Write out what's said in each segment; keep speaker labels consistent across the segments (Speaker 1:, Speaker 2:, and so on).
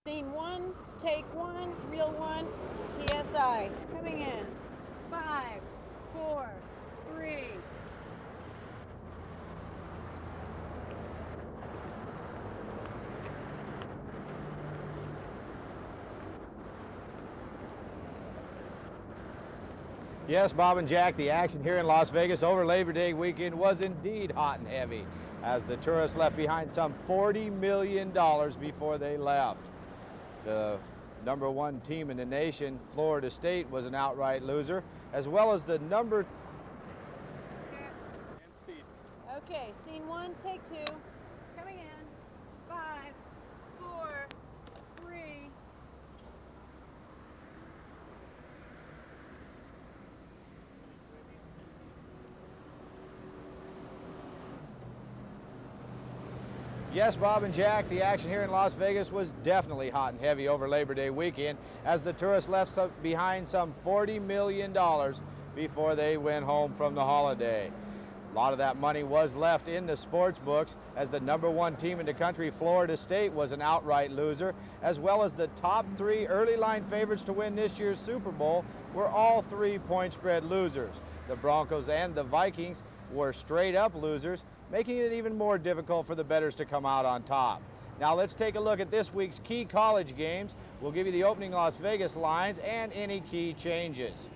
Speaker 1: Scene one, take one, reel one, TSI. Coming in. 5, 4, 3.
Speaker 2: Yes, Bob and Jack, the action here in Las Vegas over Labor Day weekend was indeed hot and heavy as the tourists left behind some $40 million before they left. The number one team in the nation, Florida State, was an outright loser, as well as the number...
Speaker 1: Okay, scene one, take two. Coming in. 5, 4, 3.
Speaker 2: Yes, Bob and Jack, the action here in Las Vegas was definitely hot and heavy over Labor Day weekend as the tourists left behind some $40 million before they went home from the holiday. A lot of that money was left in the sports books as the number one team in the country, Florida State, was an outright loser, as well as the top three early line favorites to win this year's Super Bowl were all 3-point spread losers. The Broncos and the Vikings were straight up losers, making it even more difficult for the bettors to come out on top. Now let's take a look at this week's key college games. We'll give you the opening Las Vegas lines and any key changes.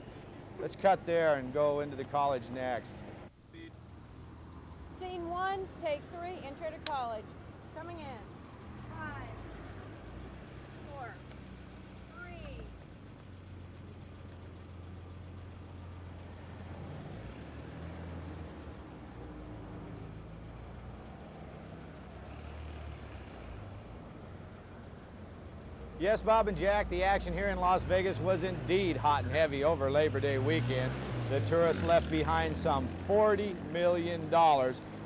Speaker 2: Let's cut there and go into the college next.
Speaker 1: Scene one, take 3, intro to college. Coming in. 5, 4, 3.
Speaker 2: Yes, Bob and Jack, the action here in Las Vegas was indeed hot and heavy over Labor Day weekend. The tourists left behind some $40 million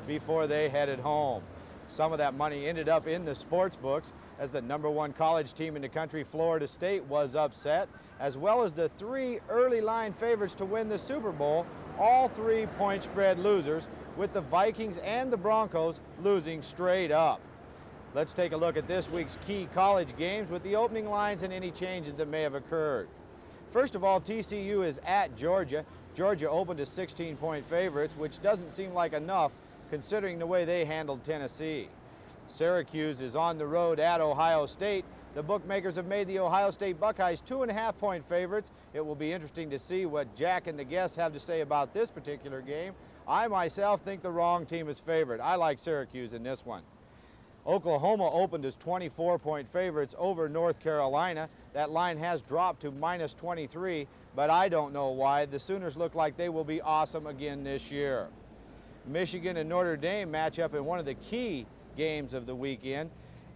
Speaker 2: before they headed home. Some of that money ended up in the sports books as the number one college team in the country, Florida State, was upset, as well as the 3 early line favorites to win the Super Bowl, all 3-point spread losers, with the Vikings and the Broncos losing straight up. Let's take a look at this week's key college games with the opening lines and any changes that may have occurred. First of all, TCU is at Georgia. Georgia opened as 16-point favorites, which doesn't seem like enough considering the way they handled Tennessee. Syracuse is on the road at Ohio State. The bookmakers have made the Ohio State Buckeyes 2.5-point favorites. It will be interesting to see what Jack and the guests have to say about this particular game. I myself think the wrong team is favored. I like Syracuse in this one. Oklahoma opened as 24-point favorites over North Carolina. That line has dropped to -23, but I don't know why. The Sooners look like they will be awesome again this year. Michigan and Notre Dame match up in one of the key games of the weekend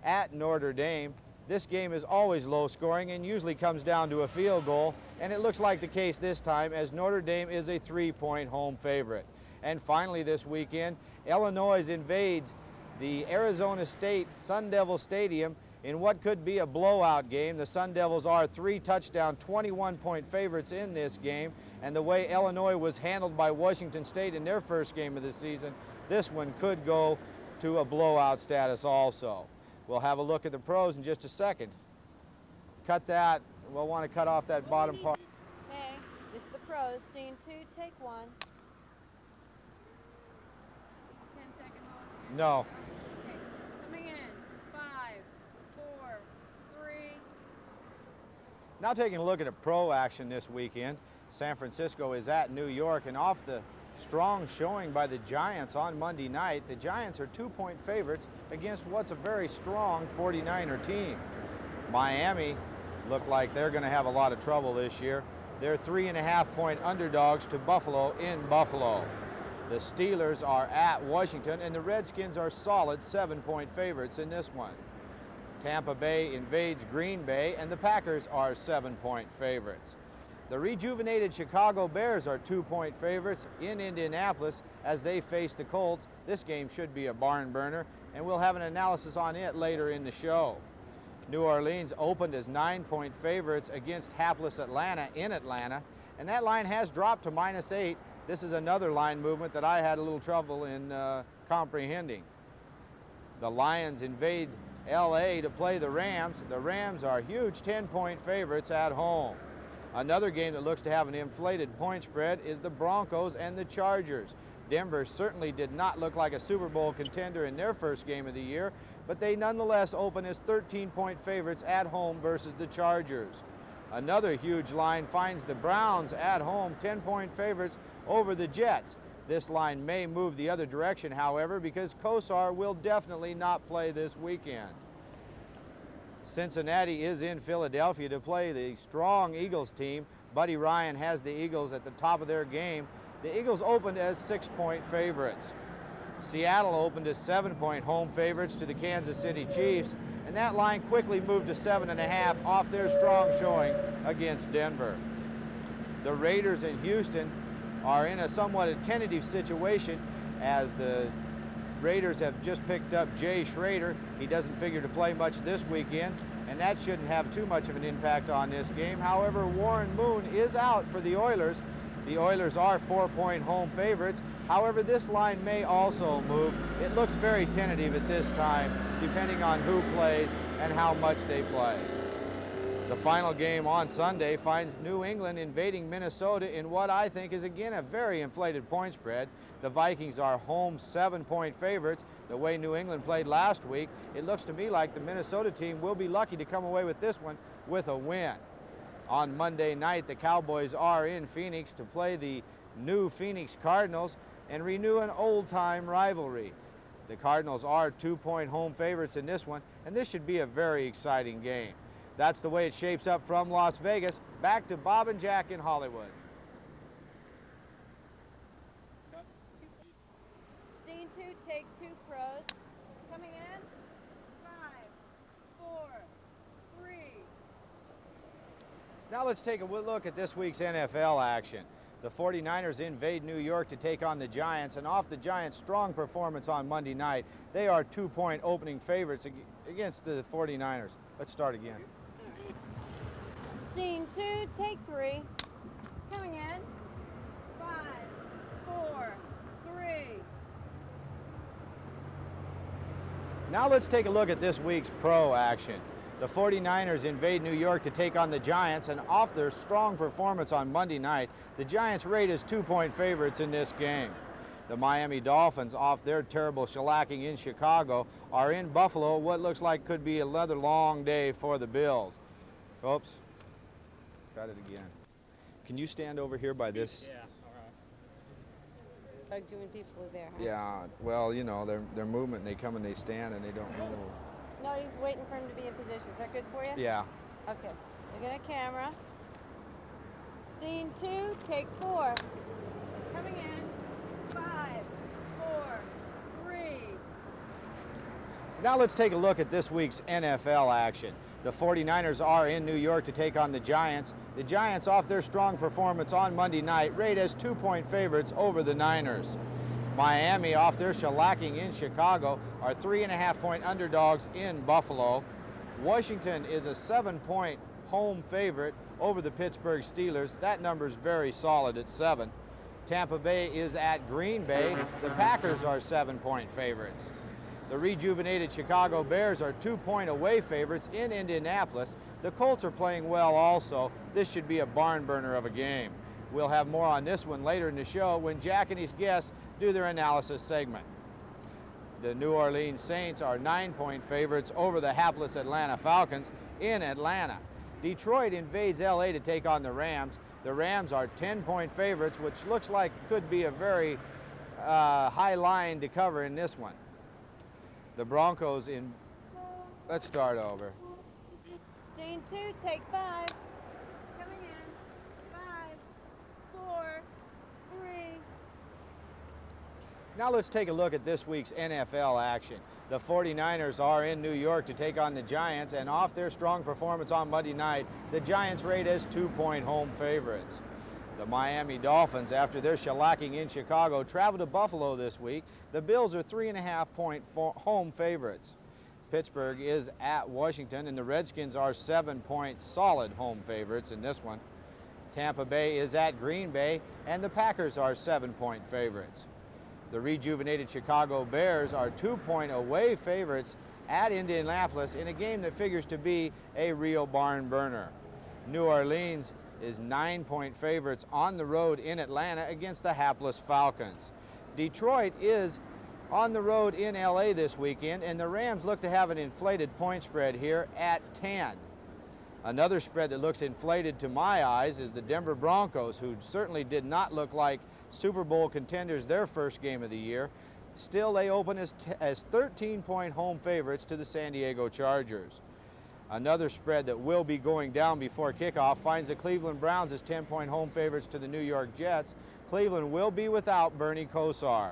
Speaker 2: at Notre Dame. This game is always low scoring and usually comes down to a field goal, and it looks like the case this time as Notre Dame is a 3-point home favorite. And finally this weekend, Illinois invades the Arizona State Sun Devil Stadium in what could be a blowout game. The Sun Devils are 3-touchdown, 21-point favorites in this game, and the way Illinois was handled by Washington State in their first game of the season, this one could go to a blowout status also. We'll have a look at the pros in just a second. Cut that. We'll want to cut off that bottom part.
Speaker 1: Okay, this is the pros. Scene two, take one. Just a 10-second hold.
Speaker 2: No.
Speaker 1: Okay, coming in. 5, 4, 3.
Speaker 2: Now taking a look at a pro action this weekend. San Francisco is at New York, and off the strong showing by the Giants on Monday night, the Giants are 2-point favorites against what's a very strong 49er team. Miami look like they're going to have a lot of trouble this year. They're 3.5-point underdogs to Buffalo in Buffalo. The Steelers are at Washington, and the Redskins are solid 7-point favorites in this one. Tampa Bay invades Green Bay, and the Packers are 7-point favorites. The rejuvenated Chicago Bears are 2-point favorites in Indianapolis as they face the Colts. This game should be a barn burner, and we'll have an analysis on it later in the show. New Orleans opened as 9-point favorites against hapless Atlanta in Atlanta, and that line has dropped to -8. This is another line movement that I had a little trouble in comprehending. The Lions invade LA to play the Rams. The Rams are huge 10-point favorites at home. Another game that looks to have an inflated point spread is the Broncos and the Chargers. Denver certainly did not look like a Super Bowl contender in their first game of the year, but they nonetheless open as 13-point favorites at home versus the Chargers. Another huge line finds the Browns at home 10-point favorites over the Jets. This line may move the other direction, however, because Kosar will definitely not play this weekend. Cincinnati is in Philadelphia to play the strong Eagles team. Buddy Ryan has the Eagles at the top of their game. The Eagles opened as 6-point favorites. Seattle opened as 7-point home favorites to the Kansas City Chiefs, and that line quickly moved to 7.5 off their strong showing against Denver. The Raiders in Houston are in a somewhat tentative situation as the Raiders have just picked up Jay Schrader. He doesn't figure to play much this weekend, and that shouldn't have too much of an impact on this game. However, Warren Moon is out for the Oilers. The Oilers are 4-point home favorites. However, this line may also move. It looks very tentative at this time, depending on who plays and how much they play. The final game on Sunday finds New England invading Minnesota in what I think is again a very inflated point spread. The Vikings are home 7-point favorites. The way New England played last week, it looks to me like the Minnesota team will be lucky to come away with this one with a win. On Monday night, the Cowboys are in Phoenix to play the new Phoenix Cardinals and renew an old-time rivalry. The Cardinals are 2-point home favorites in this one, and this should be a very exciting game. That's the way it shapes up from Las Vegas. Back to Bob and Jack in Hollywood.
Speaker 1: Scene 2, take 2, pros. Coming in. 5, 4, 3.
Speaker 2: Now let's take a look at this week's NFL action. The 49ers invade New York to take on the Giants, and off the Giants' strong performance on Monday night, they are 2-point opening favorites against the 49ers. Let's start again.
Speaker 1: Scene 2, take 3. Coming in. 5, 4, 3.
Speaker 2: Now let's take a look at this week's pro action. The 49ers invade New York to take on the Giants, and off their strong performance on Monday night, the Giants rate as 2-point favorites in this game. The Miami Dolphins, off their terrible shellacking in Chicago, are in Buffalo, what looks like could be another long day for the Bills. Oops. Got it again. Can you stand over here by this?
Speaker 3: Yeah, all right.
Speaker 1: Like doing people are there, huh?
Speaker 2: Yeah, well, you know, they're movement, and they come and they stand and they don't move.
Speaker 1: No, he's waiting for him to be in position. Is that good for you?
Speaker 2: Yeah.
Speaker 1: Okay. Look at the camera. Scene 2, take 4. Coming in. 5, 4, 3.
Speaker 2: Now let's take a look at this week's NFL action. The 49ers are in New York to take on the Giants. The Giants, off their strong performance on Monday night, rate as 2-point favorites over the Niners. Miami, off their shellacking in Chicago, are 3.5-point underdogs in Buffalo. Washington is a 7-point home favorite over the Pittsburgh Steelers. That number's very solid at 7. Tampa Bay is at Green Bay. The Packers are 7-point favorites. The rejuvenated Chicago Bears are 2-point away favorites in Indianapolis. The Colts are playing well also. This should be a barn burner of a game. We'll have more on this one later in the show when Jack and his guests do their analysis segment. The New Orleans Saints are 9-point favorites over the hapless Atlanta Falcons in Atlanta. Detroit invades LA to take on the Rams. The Rams are 10-point favorites, which looks like could be a very high line to cover in this one. The Broncos in, let's start over.
Speaker 1: Scene 2, take 5. Coming in. 5, 4, 3.
Speaker 2: Now let's take a look at this week's NFL action. The 49ers are in New York to take on the Giants, and off their strong performance on Monday night, the Giants rate as 2-point home favorites. The Miami Dolphins, after their shellacking in Chicago, travel to Buffalo this week. The Bills are 3.5-point home favorites. Pittsburgh is at Washington, and the Redskins are 7-point solid home favorites in this one. Tampa Bay is at Green Bay, and the Packers are 7-point favorites. The rejuvenated Chicago Bears are 2-point away favorites at Indianapolis in a game that figures to be a real barn burner. New Orleans is 9-point favorites on the road in Atlanta against the hapless Falcons. Detroit is on the road in LA this weekend, and the Rams look to have an inflated point spread here at 10. Another spread that looks inflated to my eyes is the Denver Broncos, who certainly did not look like Super Bowl contenders their first game of the year. Still, they open as 13-point home favorites to the San Diego Chargers. Another spread that will be going down before kickoff finds the Cleveland Browns as 10-point home favorites to the New York Jets. Cleveland will be without Bernie Kosar.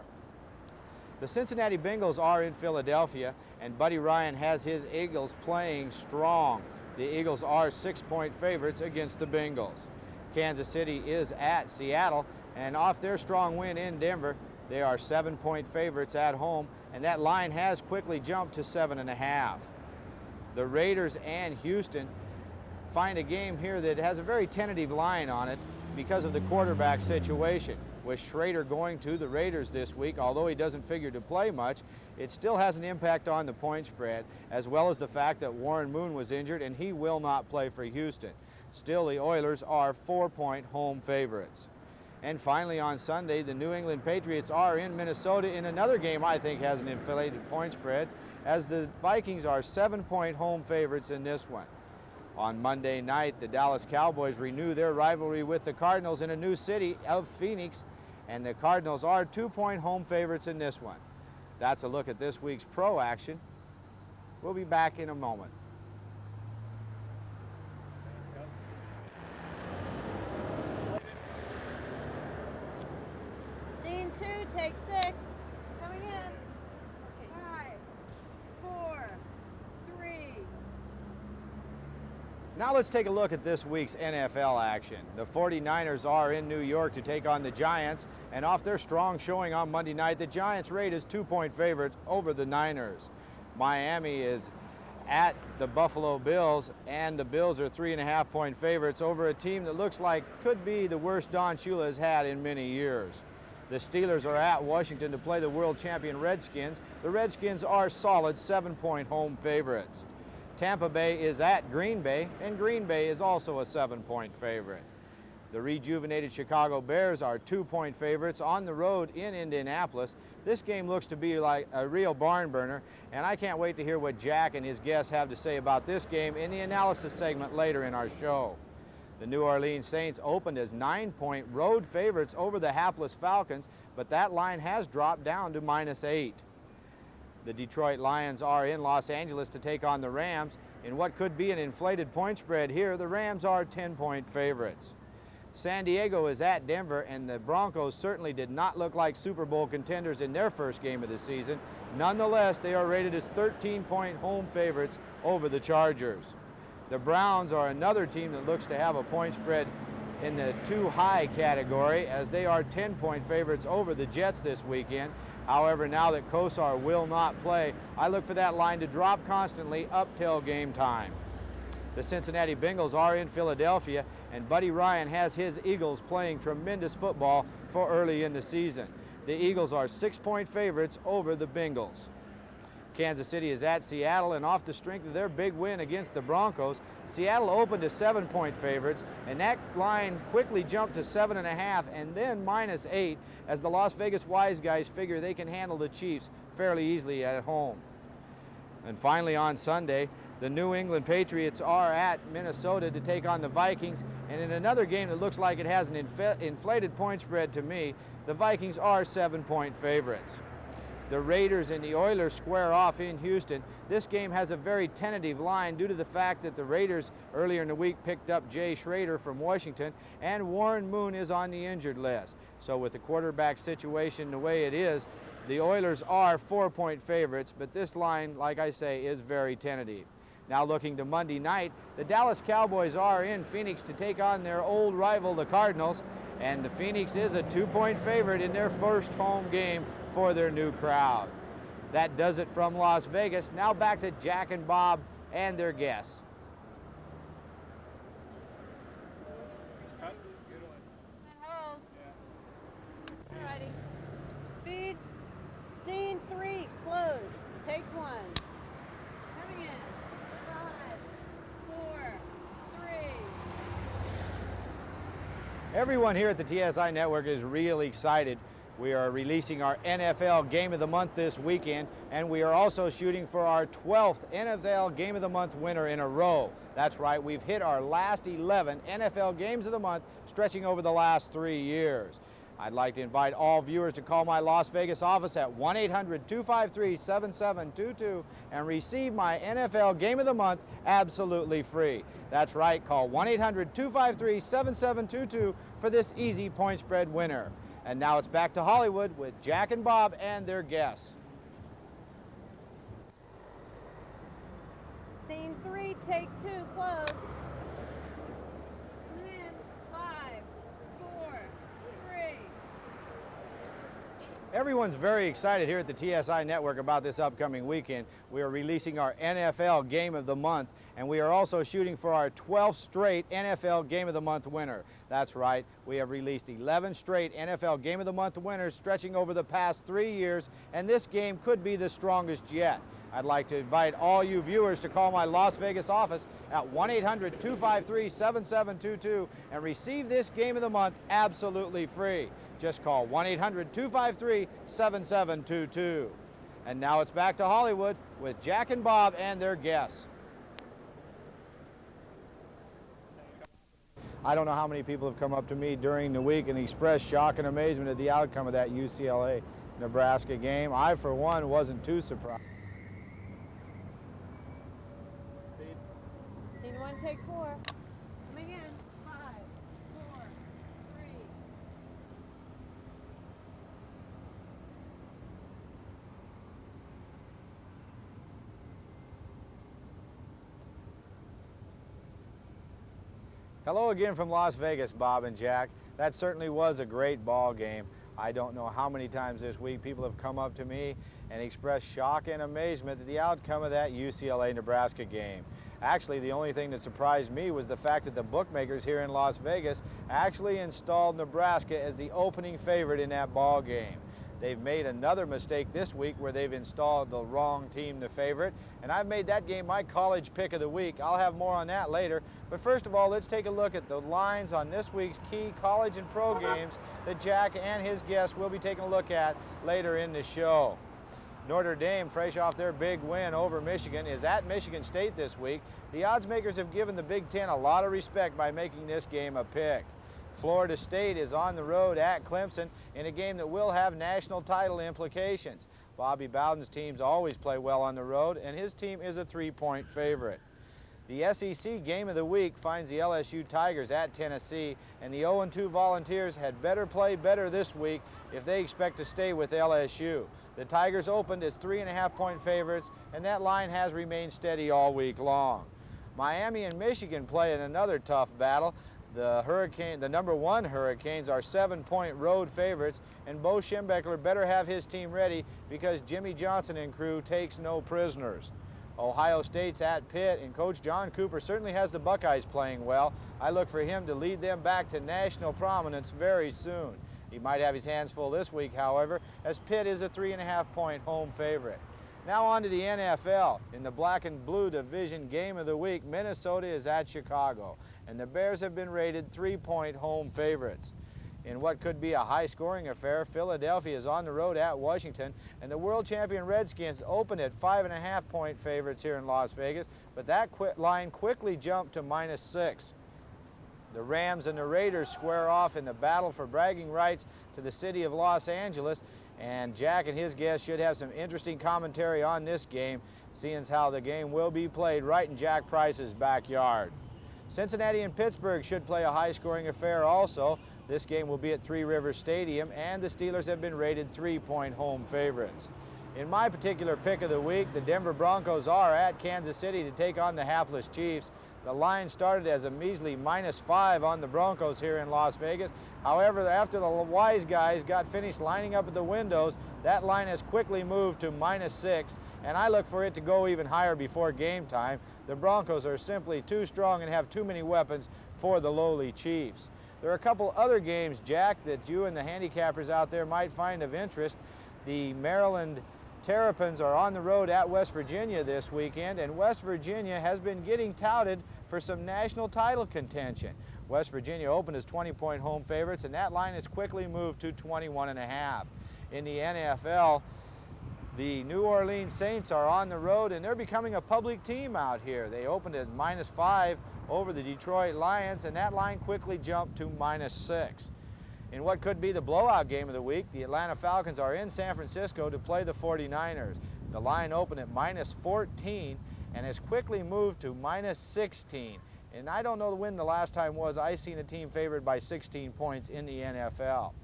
Speaker 2: The Cincinnati Bengals are in Philadelphia, and Buddy Ryan has his Eagles playing strong. The Eagles are 6-point favorites against the Bengals. Kansas City is at Seattle, and off their strong win in Denver, they are 7-point favorites at home, and that line has quickly jumped to 7.5. The Raiders and Houston find a game here that has a very tentative line on it because of the quarterback situation. With Schrader going to the Raiders this week, although he doesn't figure to play much, it still has an impact on the point spread, as well as the fact that Warren Moon was injured and he will not play for Houston. Still, the Oilers are 4-point home favorites. And finally on Sunday, the New England Patriots are in Minnesota in another game I think has an inflated point spread, as the Vikings are 7-point home favorites in this one. On Monday night, the Dallas Cowboys renew their rivalry with the Cardinals in a new city of Phoenix, and the Cardinals are 2-point home favorites in this one. That's a look at this week's pro action. We'll be back in a moment.
Speaker 1: Scene 2, take 6. Coming in. 5, 4, 3.
Speaker 2: Now let's take a look at this week's NFL action. The 49ers are in New York to take on the Giants, and off their strong showing on Monday night, the Giants rate is 2-point favorites over the Niners. Miami is at the Buffalo Bills, and the Bills are 3.5-point favorites over a team that looks like could be the worst Don Shula has had in many years. The Steelers are at Washington to play the world champion Redskins. The Redskins are solid 7-point home favorites. Tampa Bay is at Green Bay, and Green Bay is also a 7-point favorite. The rejuvenated Chicago Bears are 2-point favorites on the road in Indianapolis. This game looks to be like a real barn burner, and I can't wait to hear what Jack and his guests have to say about this game in the analysis segment later in our show. The New Orleans Saints opened as 9-point road favorites over the hapless Falcons, but that line has dropped down to -8. The Detroit Lions are in Los Angeles to take on the Rams. In what could be an inflated point spread here, the Rams are 10-point favorites. San Diego is at Denver, and the Broncos certainly did not look like Super Bowl contenders in their first game of the season. Nonetheless, they are rated as 13-point home favorites over the Chargers. The Browns are another team that looks to have a point spread in the too high category, as they are 10-point favorites over the Jets this weekend. However, now that Kosar will not play, I look for that line to drop constantly up till game time. The Cincinnati Bengals are in Philadelphia, and Buddy Ryan has his Eagles playing tremendous football for early in the season. The Eagles are 6-point favorites over the Bengals. Kansas City is at Seattle, and off the strength of their big win against the Broncos, Seattle opened as 7-point favorites, and that line quickly jumped to 7.5 and then -8 as the Las Vegas Wise Guys figure they can handle the Chiefs fairly easily at home. And finally on Sunday, the New England Patriots are at Minnesota to take on the Vikings, and in another game that looks like it has an inflated point spread to me, the Vikings are 7-point favorites. The Raiders and the Oilers square off in Houston. This game has a very tentative line due to the fact that the Raiders earlier in the week picked up Jay Schrader from Washington, and Warren Moon is on the injured list. So with the quarterback situation the way it is, the Oilers are 4-point favorites, but this line, like I say, is very tentative. Now looking to Monday night, the Dallas Cowboys are in Phoenix to take on their old rival, the Cardinals, and the Phoenix is a 2-point favorite in their first home game for their new crowd. That does it from Las Vegas. Now back to Jack and Bob and their guests.
Speaker 1: And hold. Alrighty. Speed. Scene 3, close. Take 1.
Speaker 2: Everyone here at the TSI Network is really excited. We are releasing our NFL Game of the Month this weekend, and we are also shooting for our 12th NFL Game of the Month winner in a row. That's right, we've hit our last 11 NFL Games of the Month, stretching over the last 3 years. I'd like to invite all viewers to call my Las Vegas office at 1-800-253-7722 and receive my NFL Game of the Month absolutely free. That's right, call 1-800-253-7722 for this easy point spread winner. And now it's back to Hollywood with Jack and Bob and their guests.
Speaker 1: Scene 3, take 2, close. Come in. 5, 4, 3.
Speaker 2: Everyone's very excited here at the TSI Network about this upcoming weekend. We are releasing our NFL Game of the Month, and we are also shooting for our 12th straight NFL Game of the Month winner. That's right, we have released 11 straight NFL Game of the Month winners stretching over the past 3 years, and this game could be the strongest yet. I'd like to invite all you viewers to call my Las Vegas office at 1-800-253-7722 and receive this Game of the Month absolutely free. Just call 1-800-253-7722. And now it's back to Hollywood with Jack and Bob and their guests. I don't know how many people have come up to me during the week and expressed shock and amazement at the outcome of that UCLA-Nebraska game. I, for one, wasn't too surprised.
Speaker 1: Scene 1, take 4. Coming in. 5, 4, 3.
Speaker 2: Hello again from Las Vegas, Bob and Jack. That certainly was a great ball game. I don't know how many times this week people have come up to me and expressed shock and amazement at the outcome of that UCLA-Nebraska game. Actually, the only thing that surprised me was the fact that the bookmakers here in Las Vegas actually installed Nebraska as the opening favorite in that ball game. They've made another mistake this week where they've installed the wrong team to favorite, and I've made that game my college pick of the week. I'll have more on that later, but first of all, let's take a look at the lines on this week's key college and pro games that Jack and his guests will be taking a look at later in the show. Notre Dame, fresh off their big win over Michigan, is at Michigan State this week. The odds makers have given the Big Ten a lot of respect by making this game a pick. Florida State is on the road at Clemson in a game that will have national title implications. Bobby Bowden's teams always play well on the road, and his team is a 3-point favorite. The SEC Game of the Week finds the LSU Tigers at Tennessee, and the 0-2 Volunteers had better play better this week if they expect to stay with LSU. The Tigers opened as 3.5-point favorites, and that line has remained steady all week long. Miami and Michigan play in another tough battle. The number 1 Hurricanes are 7-point road favorites, and Bo Schembechler better have his team ready because Jimmy Johnson and crew takes no prisoners. Ohio State's at Pitt, and Coach John Cooper certainly has the Buckeyes playing well. I look for him to lead them back to national prominence very soon. He might have his hands full this week, however, as Pitt is a 3.5-point home favorite. Now on to the NFL. In the black and blue division game of the week, Minnesota is at Chicago, and the Bears have been rated 3-point home favorites. In what could be a high-scoring affair, Philadelphia is on the road at Washington, and the world champion Redskins opened at 5.5-point favorites here in Las Vegas, but that line quickly jumped to -6. The Rams and the Raiders square off in the battle for bragging rights to the city of Los Angeles, and Jack and his guests should have some interesting commentary on this game, seeing as how the game will be played right in Jack Price's backyard. Cincinnati and Pittsburgh should play a high-scoring affair also. This game will be at Three Rivers Stadium, and the Steelers have been rated 3-point home favorites. In my particular pick of the week, the Denver Broncos are at Kansas City to take on the hapless Chiefs. The line started as a measly -5 on the Broncos here in Las Vegas. However, after the wise guys got finished lining up at the windows, that line has quickly moved to -6, and I look for it to go even higher before game time. The Broncos are simply too strong and have too many weapons for the lowly Chiefs. There are a couple other games, Jack, that you and the handicappers out there might find of interest. The Maryland Terrapins are on the road at West Virginia this weekend, and West Virginia has been getting touted for some national title contention. West Virginia opened as 20-point home favorites, and that line has quickly moved to 21.5. In the NFL, the New Orleans Saints are on the road, and they're becoming a public team out here. They opened as -5 over the Detroit Lions, and that line quickly jumped to -6. In what could be the blowout game of the week, the Atlanta Falcons are in San Francisco to play the 49ers. The line opened at -14 and has quickly moved to -16. And I don't know when the last time was I seen a team favored by 16 points in the NFL.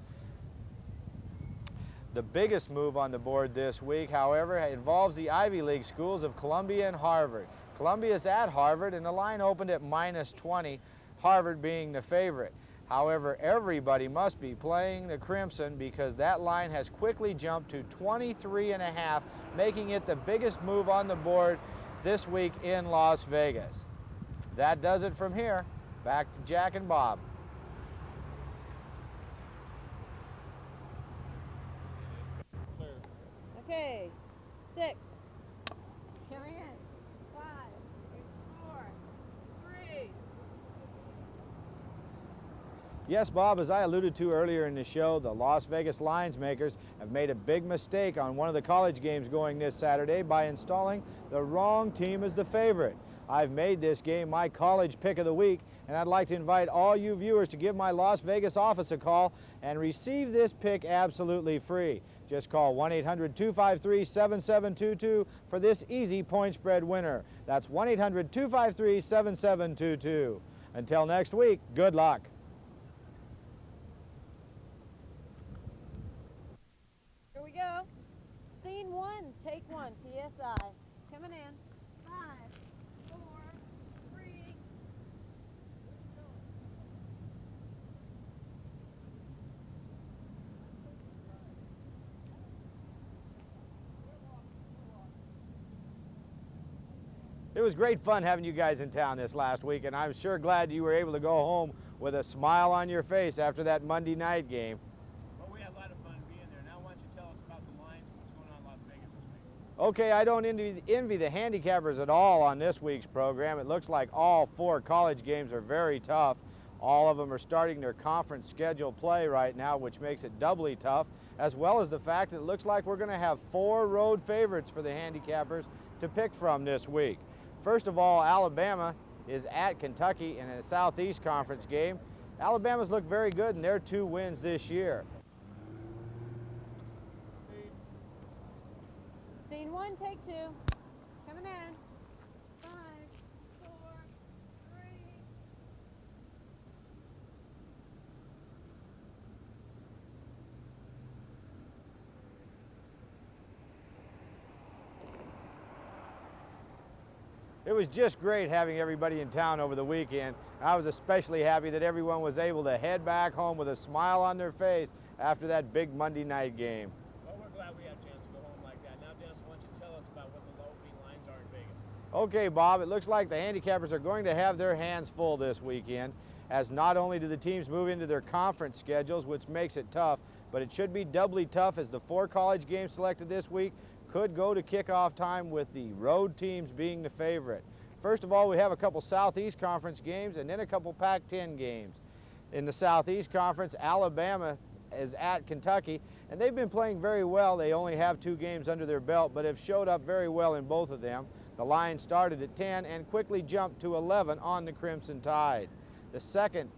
Speaker 2: The biggest move on the board this week, however, involves the Ivy League schools of Columbia and Harvard. Columbia is at Harvard, and the line opened at -20, Harvard being the favorite. However, everybody must be playing the Crimson because that line has quickly jumped to 23.5, making it the biggest move on the board this week in Las Vegas. That does it from here. Back to Jack and Bob.
Speaker 1: Okay, 6. Coming in. 5, 4, 3.
Speaker 2: Yes, Bob, as I alluded to earlier in the show, the Las Vegas lines makers have made a big mistake on one of the college games going this Saturday by installing the wrong team as the favorite. I've made this game my college pick of the week, and I'd like to invite all you viewers to give my Las Vegas office a call and receive this pick absolutely free. Just call 1-800-253-7722 for this easy point spread winner. That's 1-800-253-7722. Until next week, good luck.
Speaker 1: Here we go. Scene 1, take 1, TSI. Coming in. 5, 4, 3.
Speaker 2: It was great fun having you guys in town this last week, and I'm sure glad you were able to go home with a smile on your face after that Monday night game.
Speaker 3: Well, we had a lot of fun being there. Now, why don't you tell us about the lines and what's going on in Las Vegas this week?
Speaker 2: Okay, I don't envy the handicappers at all on this week's program. It looks like all 4 college games are very tough. All of them are starting their conference schedule play right now, which makes it doubly tough, as well as the fact that it looks like we're going to have 4 road favorites for the handicappers to pick from this week. First of all, Alabama is at Kentucky in a Southeast Conference game. Alabama's looked very good in their 2 wins this year.
Speaker 1: Scene 1, take 2. Coming in. 5, 4, 3.
Speaker 2: It was just great having everybody in town over the weekend. I was especially happy that everyone was able to head back home with a smile on their face after that big Monday night game.
Speaker 3: Well, we're glad we had a chance to go home like that. Now, Dennis, why don't you tell us about what the opening lines are in Vegas?
Speaker 2: Okay, Bob, it looks like the handicappers are going to have their hands full this weekend, as not only do the teams move into their conference schedules, which makes it tough, but it should be doubly tough as the 4 college games selected this week could go to kickoff time with the road teams being the favorite. First of all, we have a couple Southeast Conference games and then a couple Pac-10 games. In the Southeast Conference, Alabama is at Kentucky, and they've been playing very well. They only have 2 games under their belt, but have showed up very well in both of them. The line started at 10 and quickly jumped to 11 on the Crimson Tide. The second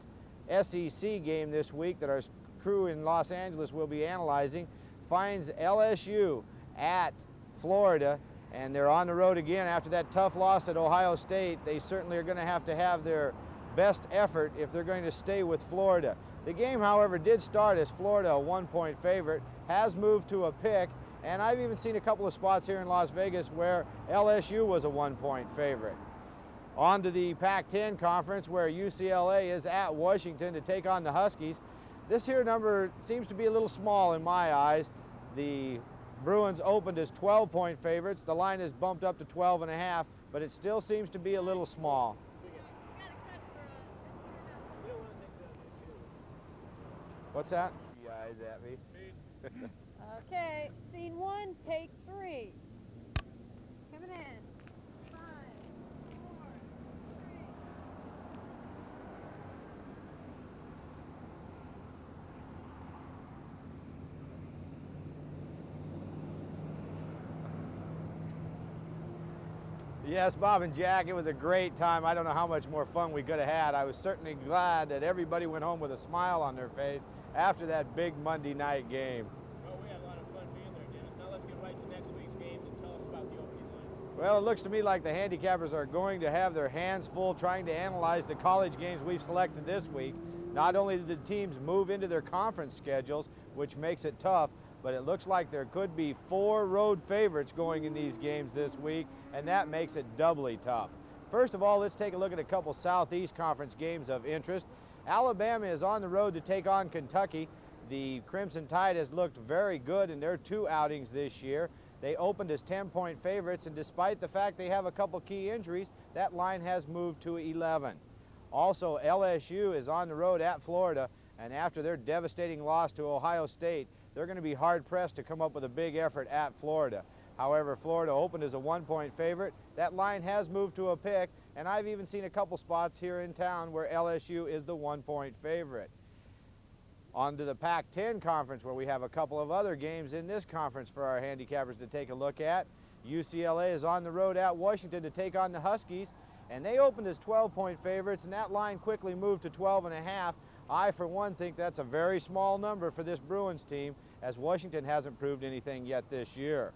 Speaker 2: SEC game this week that our crew in Los Angeles will be analyzing finds LSU at Florida, and they're on the road again after that tough loss at Ohio State. They certainly are going to have their best effort if they're going to stay with Florida. The game, however, did start as Florida a 1-point favorite, has moved to a pick, and I've even seen a couple of spots here in Las Vegas where LSU was a 1-point favorite. On to the Pac-10 conference where UCLA is at Washington to take on the Huskies. This here number seems to be a little small in my eyes. The Bruins opened as 12-point favorites. The line is bumped up to 12.5, but it still seems to be a little small. What's that? You eyes at me.
Speaker 1: Okay, scene 1, take 3. Coming in. 5, 4, 3.
Speaker 2: Yes, Bob and Jack, it was a great time. I don't know how much more fun we could have had. I was certainly glad that everybody went home with a smile on their face after that big Monday night game.
Speaker 3: Well, we had a lot of fun being there, Dennis. Now let's get right to next week's games and tell us about the opening lines.
Speaker 2: Well, it looks to me like the handicappers are going to have their hands full trying to analyze the college games we've selected this week. Not only did the teams move into their conference schedules, which makes it tough, but it looks like there could be 4 road favorites going in these games this week, and that makes it doubly tough. First of all, let's take a look at a couple Southeast Conference games of interest. Alabama is on the road to take on Kentucky. The Crimson Tide has looked very good in their 2 outings this year. They opened as 10-point favorites, and despite the fact they have a couple key injuries, that line has moved to 11. Also, LSU is on the road at Florida, and after their devastating loss to Ohio State, they're going to be hard-pressed to come up with a big effort at Florida. However, Florida opened as a 1-point favorite. That line has moved to a pick, and I've even seen a couple spots here in town where LSU is the 1-point favorite. On to the Pac-10 conference, where we have a couple of other games in this conference for our handicappers to take a look at. UCLA is on the road at Washington to take on the Huskies, and they opened as 12-point favorites, and that line quickly moved to 12.5. I, for one, think that's a very small number for this Bruins team, as Washington hasn't proved anything yet this year.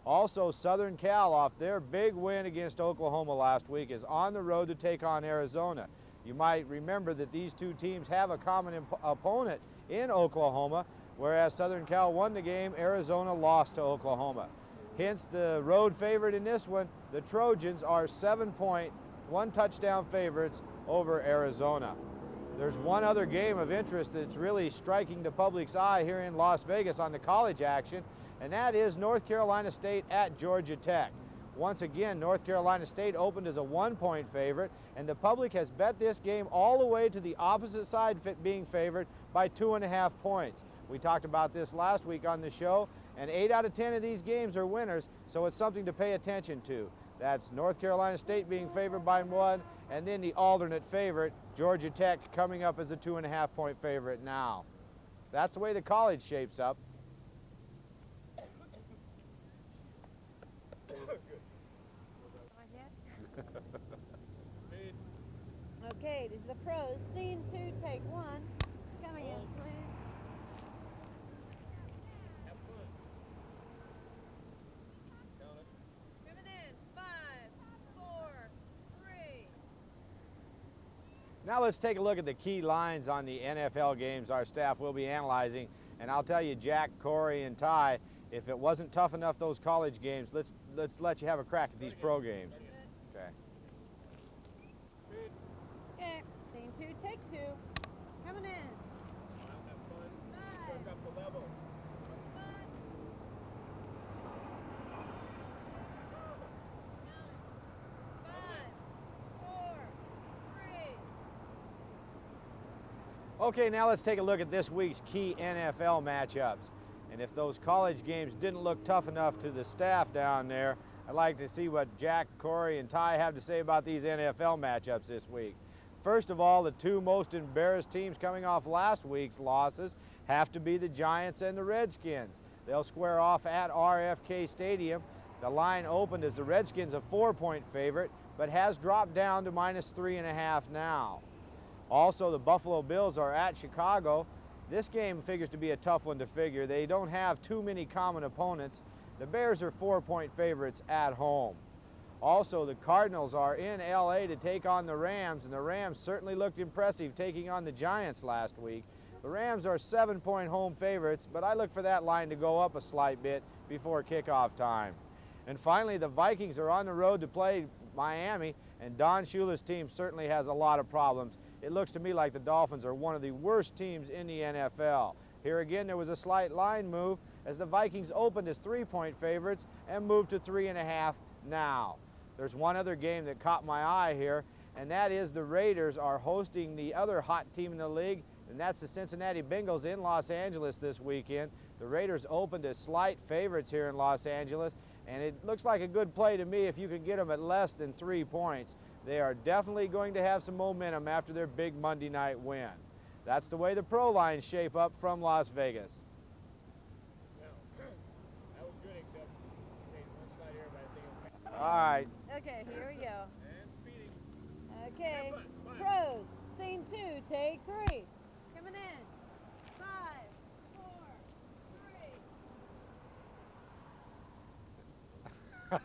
Speaker 2: Also, Southern Cal, off their big win against Oklahoma last week, is on the road to take on Arizona. You might remember that these two teams have a common opponent in Oklahoma, whereas Southern Cal won the game, Arizona lost to Oklahoma. Hence, the road favorite in this one, the Trojans are 7-point, 1-touchdown favorites over Arizona. There's one other game of interest that's really striking the public's eye here in Las Vegas on the college action, and that is North Carolina State at Georgia Tech. Once again, North Carolina State opened as a 1-point favorite, and the public has bet this game all the way to the opposite side being favored by 2.5 points. We talked about this last week on the show, and 8 out of 10 of these games are winners, so it's something to pay attention to. That's North Carolina State being favored by 1, and then the alternate favorite, Georgia Tech, coming up as a 2.5-point favorite now. That's the way the college shapes up.
Speaker 1: Okay, these are the pros. Scene 2, take 1. Coming in, please.
Speaker 3: Have fun. Count it.
Speaker 1: Coming in, 5, 4, 3.
Speaker 2: Now let's take a look at the key lines on the NFL games our staff will be analyzing. And I'll tell you, Jack, Corey, and Ty, if it wasn't tough enough those college games, let's let you have a crack at these pro games. Okay.
Speaker 1: Okay, scene 2, take 2. Coming in.
Speaker 3: Have fun.
Speaker 1: 5,
Speaker 3: Work up the level.
Speaker 1: 5, 4, 3.
Speaker 2: Okay, now let's take a look at this week's key NFL matchups. And if those college games didn't look tough enough to the staff down there, I'd like to see what Jack, Corey, and Ty have to say about these NFL matchups this week. First of all, the 2 most embarrassed teams coming off last week's losses have to be the Giants and the Redskins. They'll square off at RFK Stadium. The line opened as the Redskins a 4-point favorite, but has dropped down to -3.5 now. Also, the Buffalo Bills are at Chicago. This game figures to be a tough one to figure. They don't have too many common opponents. The Bears are 4-point favorites at home. Also, the Cardinals are in LA to take on the Rams, and the Rams certainly looked impressive taking on the Giants last week. The Rams are 7-point home favorites, but I look for that line to go up a slight bit before kickoff time. And finally, the Vikings are on the road to play Miami, and Don Shula's team certainly has a lot of problems. It looks to me like the Dolphins are one of the worst teams in the NFL. Here again, there was a slight line move as the Vikings opened as 3-point favorites and moved to 3.5 now. There's one other game that caught my eye here, and that is the Raiders are hosting the other hot team in the league, and that's the Cincinnati Bengals in Los Angeles this weekend. The Raiders opened as slight favorites here in Los Angeles, and it looks like a good play to me if you can get them at less than 3 points. They are definitely going to have some momentum after their big Monday night win. That's the way the pro lines shape up from Las Vegas.
Speaker 3: Now, that was good, except one slight error, but I think it was
Speaker 2: All right.
Speaker 1: Okay, here we go.
Speaker 3: And speeding.
Speaker 1: Okay,
Speaker 3: Have fun.
Speaker 1: pros, scene 2, take 3. Coming in. 5, 4, 3.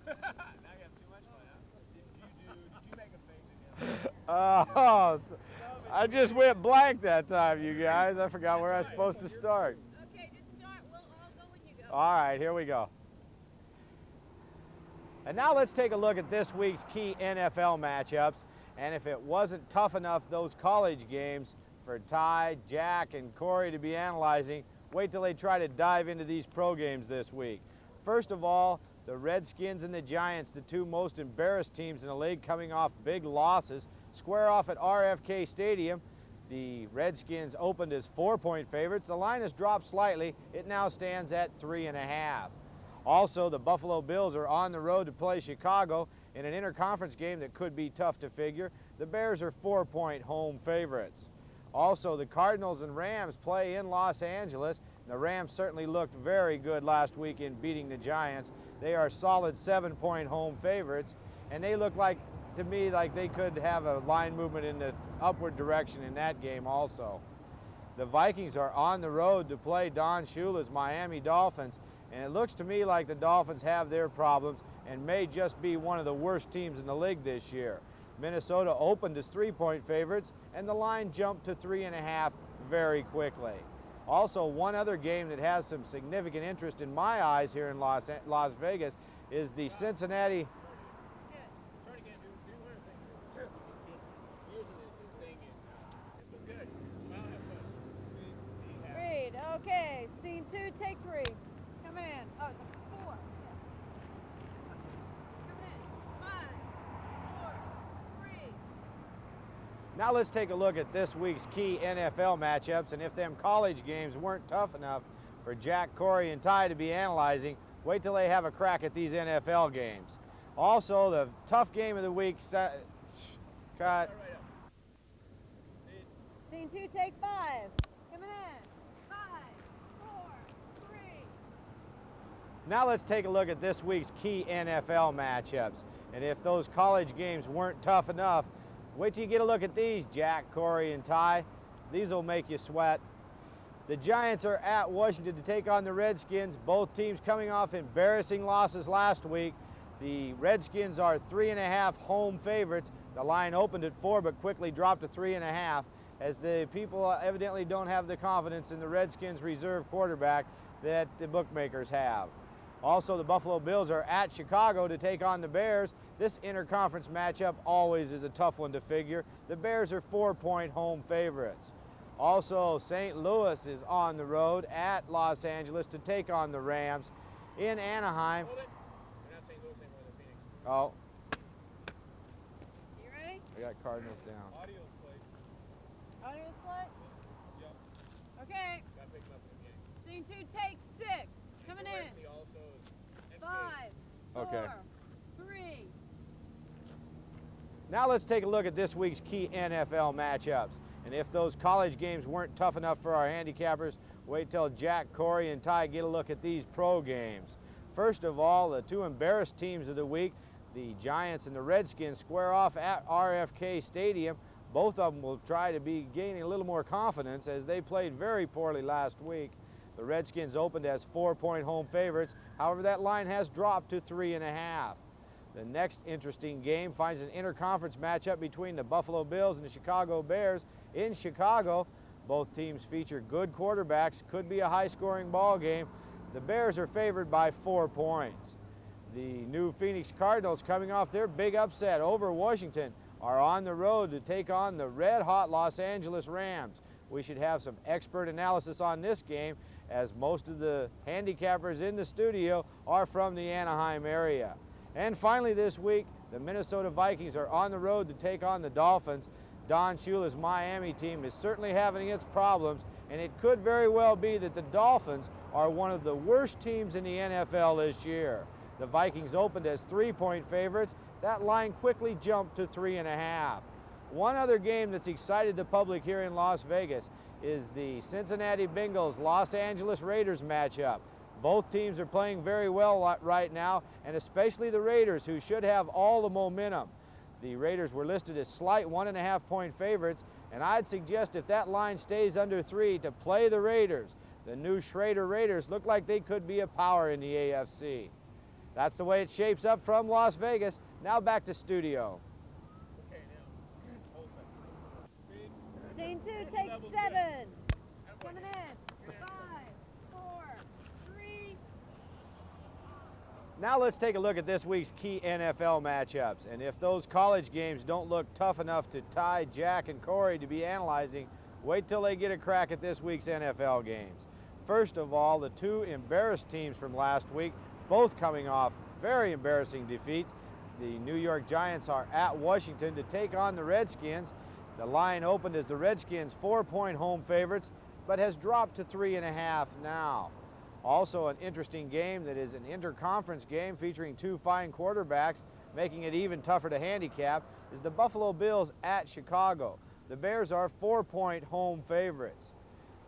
Speaker 3: Now you have too much fun, huh? Did you make a face again?
Speaker 2: Oh, I just went blank that time, you guys. I forgot where I was supposed to start.
Speaker 1: Okay, just start. We'll all go when you go.
Speaker 2: All right, here we go. And now let's take a look at this week's key NFL matchups. And if it wasn't tough enough, those college games for Ty, Jack, and Corey to be analyzing, wait till they try to dive into these pro games this week. First of all, the Redskins and the Giants, the two most embarrassed teams in the league, coming off big losses, square off at RFK Stadium. The Redskins opened as 4-point favorites. The line has dropped slightly. It now stands at 3.5. Also, the Buffalo Bills are on the road to play Chicago in an interconference game that could be tough to figure. The Bears are 4-point home favorites. Also, the Cardinals and Rams play in Los Angeles. The Rams certainly looked very good last week in beating the Giants. They are solid 7-point home favorites, and they look like, to me, like they could have a line movement in the upward direction in that game also. The Vikings are on the road to play Don Shula's Miami Dolphins, and it looks to me like the Dolphins have their problems and may just be one of the worst teams in the league this year. Minnesota opened as 3-point favorites, and the line jumped to 3.5 very quickly. Also, one other game that has some significant interest in my eyes here in Las Vegas is the Cincinnati.
Speaker 3: Turn again, do one of the things. Using this thing it was good. Smile, have fun.
Speaker 1: Read. Okay, scene 2, take 3. Coming in. Oh, it's a 4. Coming in. 5, 4, 3.
Speaker 2: Now let's take a look at this week's key NFL matchups, and if them college games weren't tough enough for Jack, Corey, and Ty to be analyzing, wait till they have a crack at these NFL games. Also, the tough game of the week, cut.
Speaker 1: Scene 2, take 5. Coming in. 5, 4, 3.
Speaker 2: Now let's take a look at this week's key NFL matchups, and if those college games weren't tough enough, wait till you get a look at these, Jack, Corey, and Ty. These will make you sweat. The Giants are at Washington to take on the Redskins. Both teams coming off embarrassing losses last week. The Redskins are 3.5 home favorites. The line opened at 4 but quickly dropped to 3.5 as the people evidently don't have the confidence in the Redskins reserve quarterback that the bookmakers have. Also, the Buffalo Bills are at Chicago to take on the Bears. This interconference matchup always is a tough one to figure. The Bears are 4-point home favorites. Also, St. Louis is on the road at Los Angeles to take on the Rams. In Anaheim.
Speaker 3: Hold it. We're not St. Louis anymore, they're Phoenix.
Speaker 2: Oh,
Speaker 1: You ready?
Speaker 2: I got Cardinals down.
Speaker 3: Audio slate.
Speaker 1: Audio slide?
Speaker 3: Yep.
Speaker 1: Okay.
Speaker 3: Got to pick them up in the game.
Speaker 1: Scene 2, take 6. Coming in.
Speaker 3: He also is
Speaker 1: 5, 4,
Speaker 2: Okay.
Speaker 1: 3.
Speaker 2: Now let's take a look at this week's key NFL matchups. And if those college games weren't tough enough for our handicappers, wait till Jack, Corey, and Ty get a look at these pro games. First of all, the two embarrassed teams of the week, the Giants and the Redskins, square off at RFK Stadium. Both of them will try to be gaining a little more confidence as they played very poorly last week. The Redskins opened as 4-point home favorites. However, that line has dropped to 3.5. The next interesting game finds an interconference matchup between the Buffalo Bills and the Chicago Bears. In Chicago, both teams feature good quarterbacks. Could be a high-scoring ball game. The Bears are favored by 4 points. The new Phoenix Cardinals, coming off their big upset over Washington, are on the road to take on the red-hot Los Angeles Rams. We should have some expert analysis on this game, as most of the handicappers in the studio are from the Anaheim area. And finally this week, the Minnesota Vikings are on the road to take on the Dolphins. Don Shula's Miami team is certainly having its problems, and it could very well be that the Dolphins are one of the worst teams in the NFL this year. The Vikings opened as 3-point favorites. That line quickly jumped to 3.5. One other game that's excited the public here in Las Vegas is the Cincinnati Bengals Los Angeles Raiders matchup. Both teams are playing very well right now, and especially the Raiders, who should have all the momentum. The Raiders were listed as slight 1.5-point favorites, and I'd suggest if that line stays under 3 to play the Raiders. The new Schrader Raiders look like they could be a power in the AFC. That's the way it shapes up from Las Vegas. Now back to studio.
Speaker 3: Okay, now, hold that.
Speaker 1: Scene 2, take 7. Coming in. 5, 4, 3.
Speaker 2: Now let's take a look at this week's key NFL matchups. And if those college games don't look tough enough to tie Jack and Corey to be analyzing, wait till they get a crack at this week's NFL games. First of all, the two embarrassed teams from last week, both coming off very embarrassing defeats. The New York Giants are at Washington to take on the Redskins. The line opened as the Redskins 4-point home favorites, but has dropped to 3.5 now. Also an interesting game that is an interconference game featuring two fine quarterbacks, making it even tougher to handicap, is the Buffalo Bills at Chicago. The Bears are 4-point home favorites.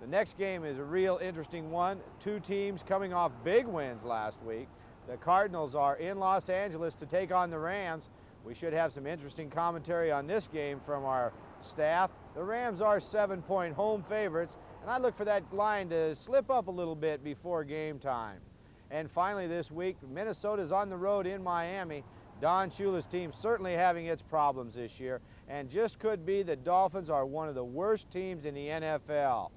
Speaker 2: The next game is a real interesting one. Two teams coming off big wins last week. The Cardinals are in Los Angeles to take on the Rams. We should have some interesting commentary on this game from our staff. The Rams are 7-point home favorites, and I look for that line to slip up a little bit before game time. And finally this week, Minnesota's on the road in Miami. Don Shula's team certainly having its problems this year, and just could be the Dolphins are one of the worst teams in the NFL.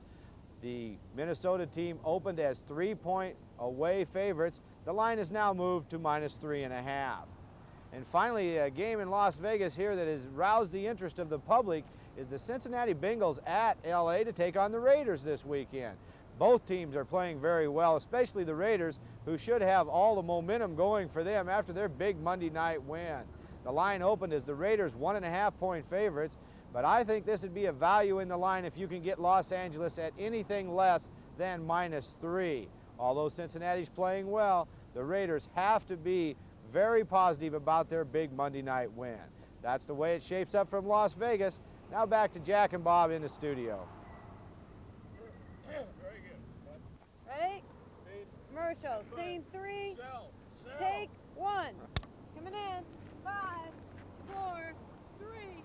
Speaker 2: The Minnesota team opened as 3-point away favorites. The line is now moved to -3.5. And finally, a game in Las Vegas here that has roused the interest of the public is the Cincinnati Bengals at LA to take on the Raiders this weekend. Both teams are playing very well, especially the Raiders, who should have all the momentum going for them after their big Monday night win. The line opened as the Raiders 1.5-point favorites, but I think this would be a value in the line if you can get Los Angeles at anything less than -3. Although Cincinnati's playing well, the Raiders have to be very positive about their big Monday night win. That's the way it shapes up from Las Vegas. Now back to Jack and Bob in the studio.
Speaker 3: Very good.
Speaker 1: Ready?
Speaker 3: Speed.
Speaker 1: Commercial. Scene 3,
Speaker 3: Sell.
Speaker 1: take 1. Coming in. 5, 4, 3.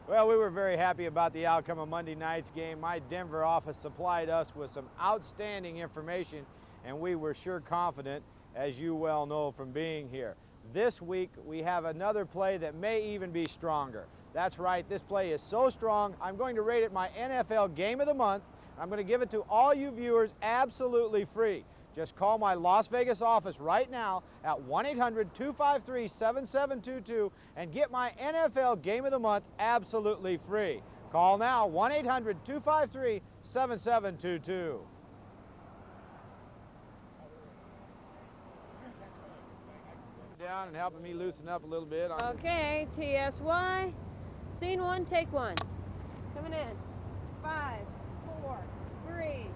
Speaker 2: Well, we were very happy about the outcome of Monday night's game. My Denver office supplied us with some outstanding information, and we were sure confident, as you well know from being here. This week, we have another play that may even be stronger. That's right, this play is so strong, I'm going to rate it my NFL Game of the Month. I'm going to give it to all you viewers absolutely free. Just call my Las Vegas office right now at 1-800-253-7722 and get my NFL Game of the Month absolutely free. Call now, 1-800-253-7722. Down and helping me loosen up a little bit.
Speaker 1: Okay, TSY. Scene 1, take 1. Coming in. 5, 4, 3.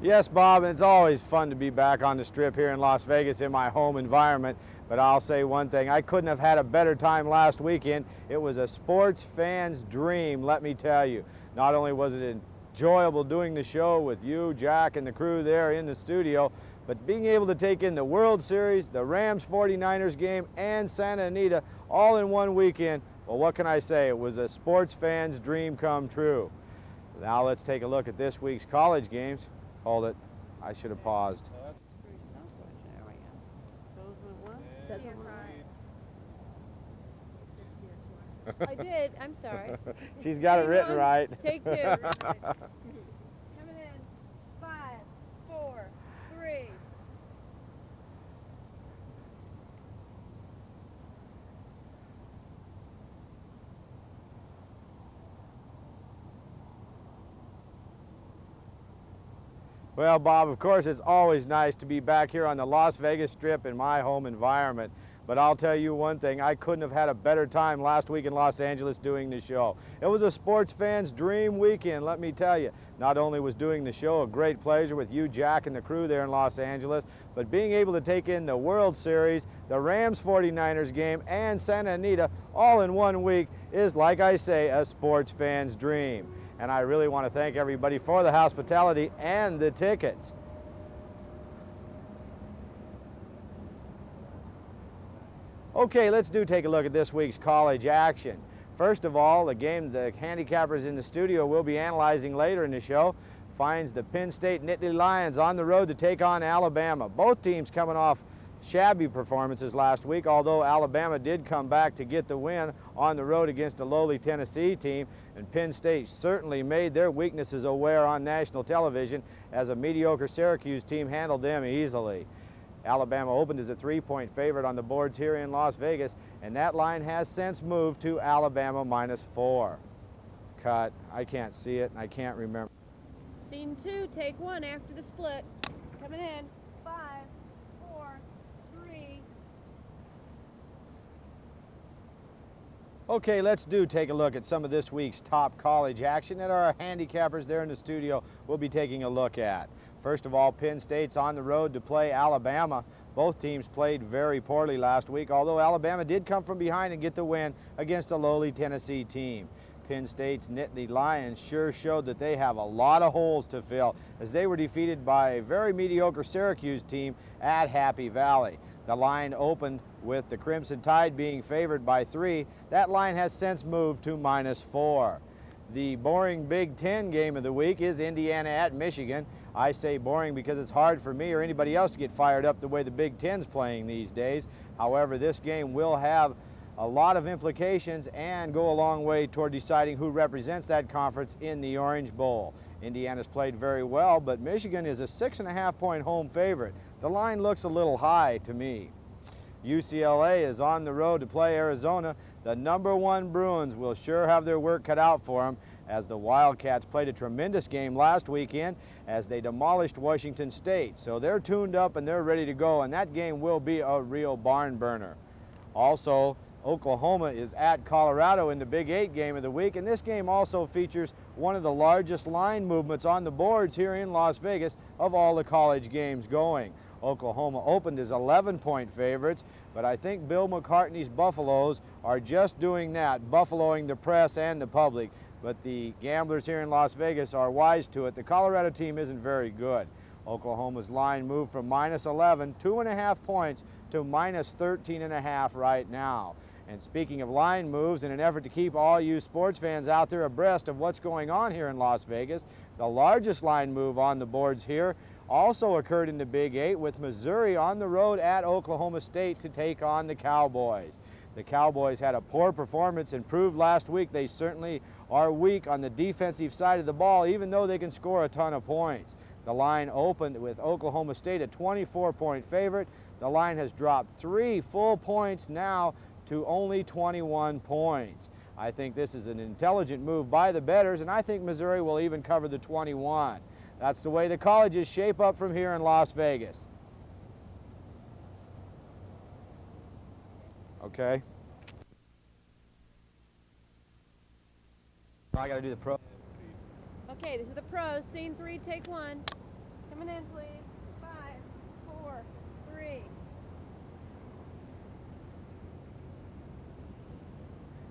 Speaker 2: Yes, Bob, it's always fun to be back on the strip here in Las Vegas in my home environment, but I'll say one thing, I couldn't have had a better time last weekend. It was a sports fan's dream, let me tell you. Not only was it enjoyable doing the show with you, Jack, and the crew there in the studio, but being able to take in the World Series, the Rams 49ers game, and Santa Anita all in one weekend, well, what can I say? It was a sports fan's dream come true. Now let's take a look at this week's college games. Hold it. I should have paused.
Speaker 1: I did. I'm sorry.
Speaker 2: She's got it
Speaker 1: Scene
Speaker 2: written
Speaker 1: 1,
Speaker 2: right.
Speaker 1: Take 2. Coming in. 5, 4, 3.
Speaker 2: Well, Bob, of course, it's always nice to be back here on the Las Vegas Strip in my home environment. But I'll tell you one thing, I couldn't have had a better time last week in Los Angeles doing the show. It was a sports fan's dream weekend, let me tell you. Not only was doing the show a great pleasure with you, Jack, and the crew there in Los Angeles, but being able to take in the World Series, the Rams 49ers game, and Santa Anita all in one week is, like I say, a sports fan's dream. And I really want to thank everybody for the hospitality and the tickets. Okay, let's take a look at this week's college action. First of all, the game the handicappers in the studio will be analyzing later in the show finds the Penn State Nittany Lions on the road to take on Alabama. Both teams coming off shabby performances last week, although Alabama did come back to get the win on the road against a lowly Tennessee team, and Penn State certainly made their weaknesses aware on national television as a mediocre Syracuse team handled them easily. Alabama opened as a 3-point favorite on the boards here in Las Vegas, and that line has since moved to Alabama -4. Cut. I can't see it, and I can't remember.
Speaker 1: Scene 2, take 1 after the split. Coming in. 5, 4, 3.
Speaker 2: Okay, let's take a look at some of this week's top college action that our handicappers there in the studio will be taking a look at. First of all, Penn State's on the road to play Alabama. Both teams played very poorly last week, although Alabama did come from behind and get the win against a lowly Tennessee team. Penn State's Nittany Lions sure showed that they have a lot of holes to fill as they were defeated by a very mediocre Syracuse team at Happy Valley. The line opened with the Crimson Tide being favored by 3. That line has since moved to -4. The boring Big Ten game of the week is Indiana at Michigan. I say boring because it's hard for me or anybody else to get fired up the way the Big Ten's playing these days. However, this game will have a lot of implications and go a long way toward deciding who represents that conference in the Orange Bowl. Indiana's played very well, but Michigan is a 6.5-point home favorite. The line looks a little high to me. UCLA is on the road to play Arizona. The #1 Bruins will sure have their work cut out for them, as the Wildcats played a tremendous game last weekend as they demolished Washington State. So they're tuned up and they're ready to go, and that game will be a real barn burner. Also, Oklahoma is at Colorado in the Big 8 game of the week, and this game also features one of the largest line movements on the boards here in Las Vegas of all the college games going. Oklahoma opened as 11-point favorites, but I think Bill McCartney's Buffaloes are just doing that, buffaloing the press and the public. But the gamblers here in Las Vegas are wise to it. The Colorado team isn't very good. Oklahoma's line moved from -11, 2.5 points, to -13.5 right now. And speaking of line moves, in an effort to keep all you sports fans out there abreast of what's going on here in Las Vegas, the largest line move on the boards here also occurred in the Big 8 with Missouri on the road at Oklahoma State to take on the Cowboys. The Cowboys had a poor performance and proved last week they certainly are weak on the defensive side of the ball, even though they can score a ton of points. The line opened with Oklahoma State a 24-point favorite. The line has dropped 3 full points now to only 21 points. I think this is an intelligent move by the bettors, and I think Missouri will even cover the 21. That's the way the colleges shape up from here in Las Vegas. Okay. I got to do the pro.
Speaker 1: Okay, this is the pros. Scene 3, take 1. Coming in, please. 5, 4, 3.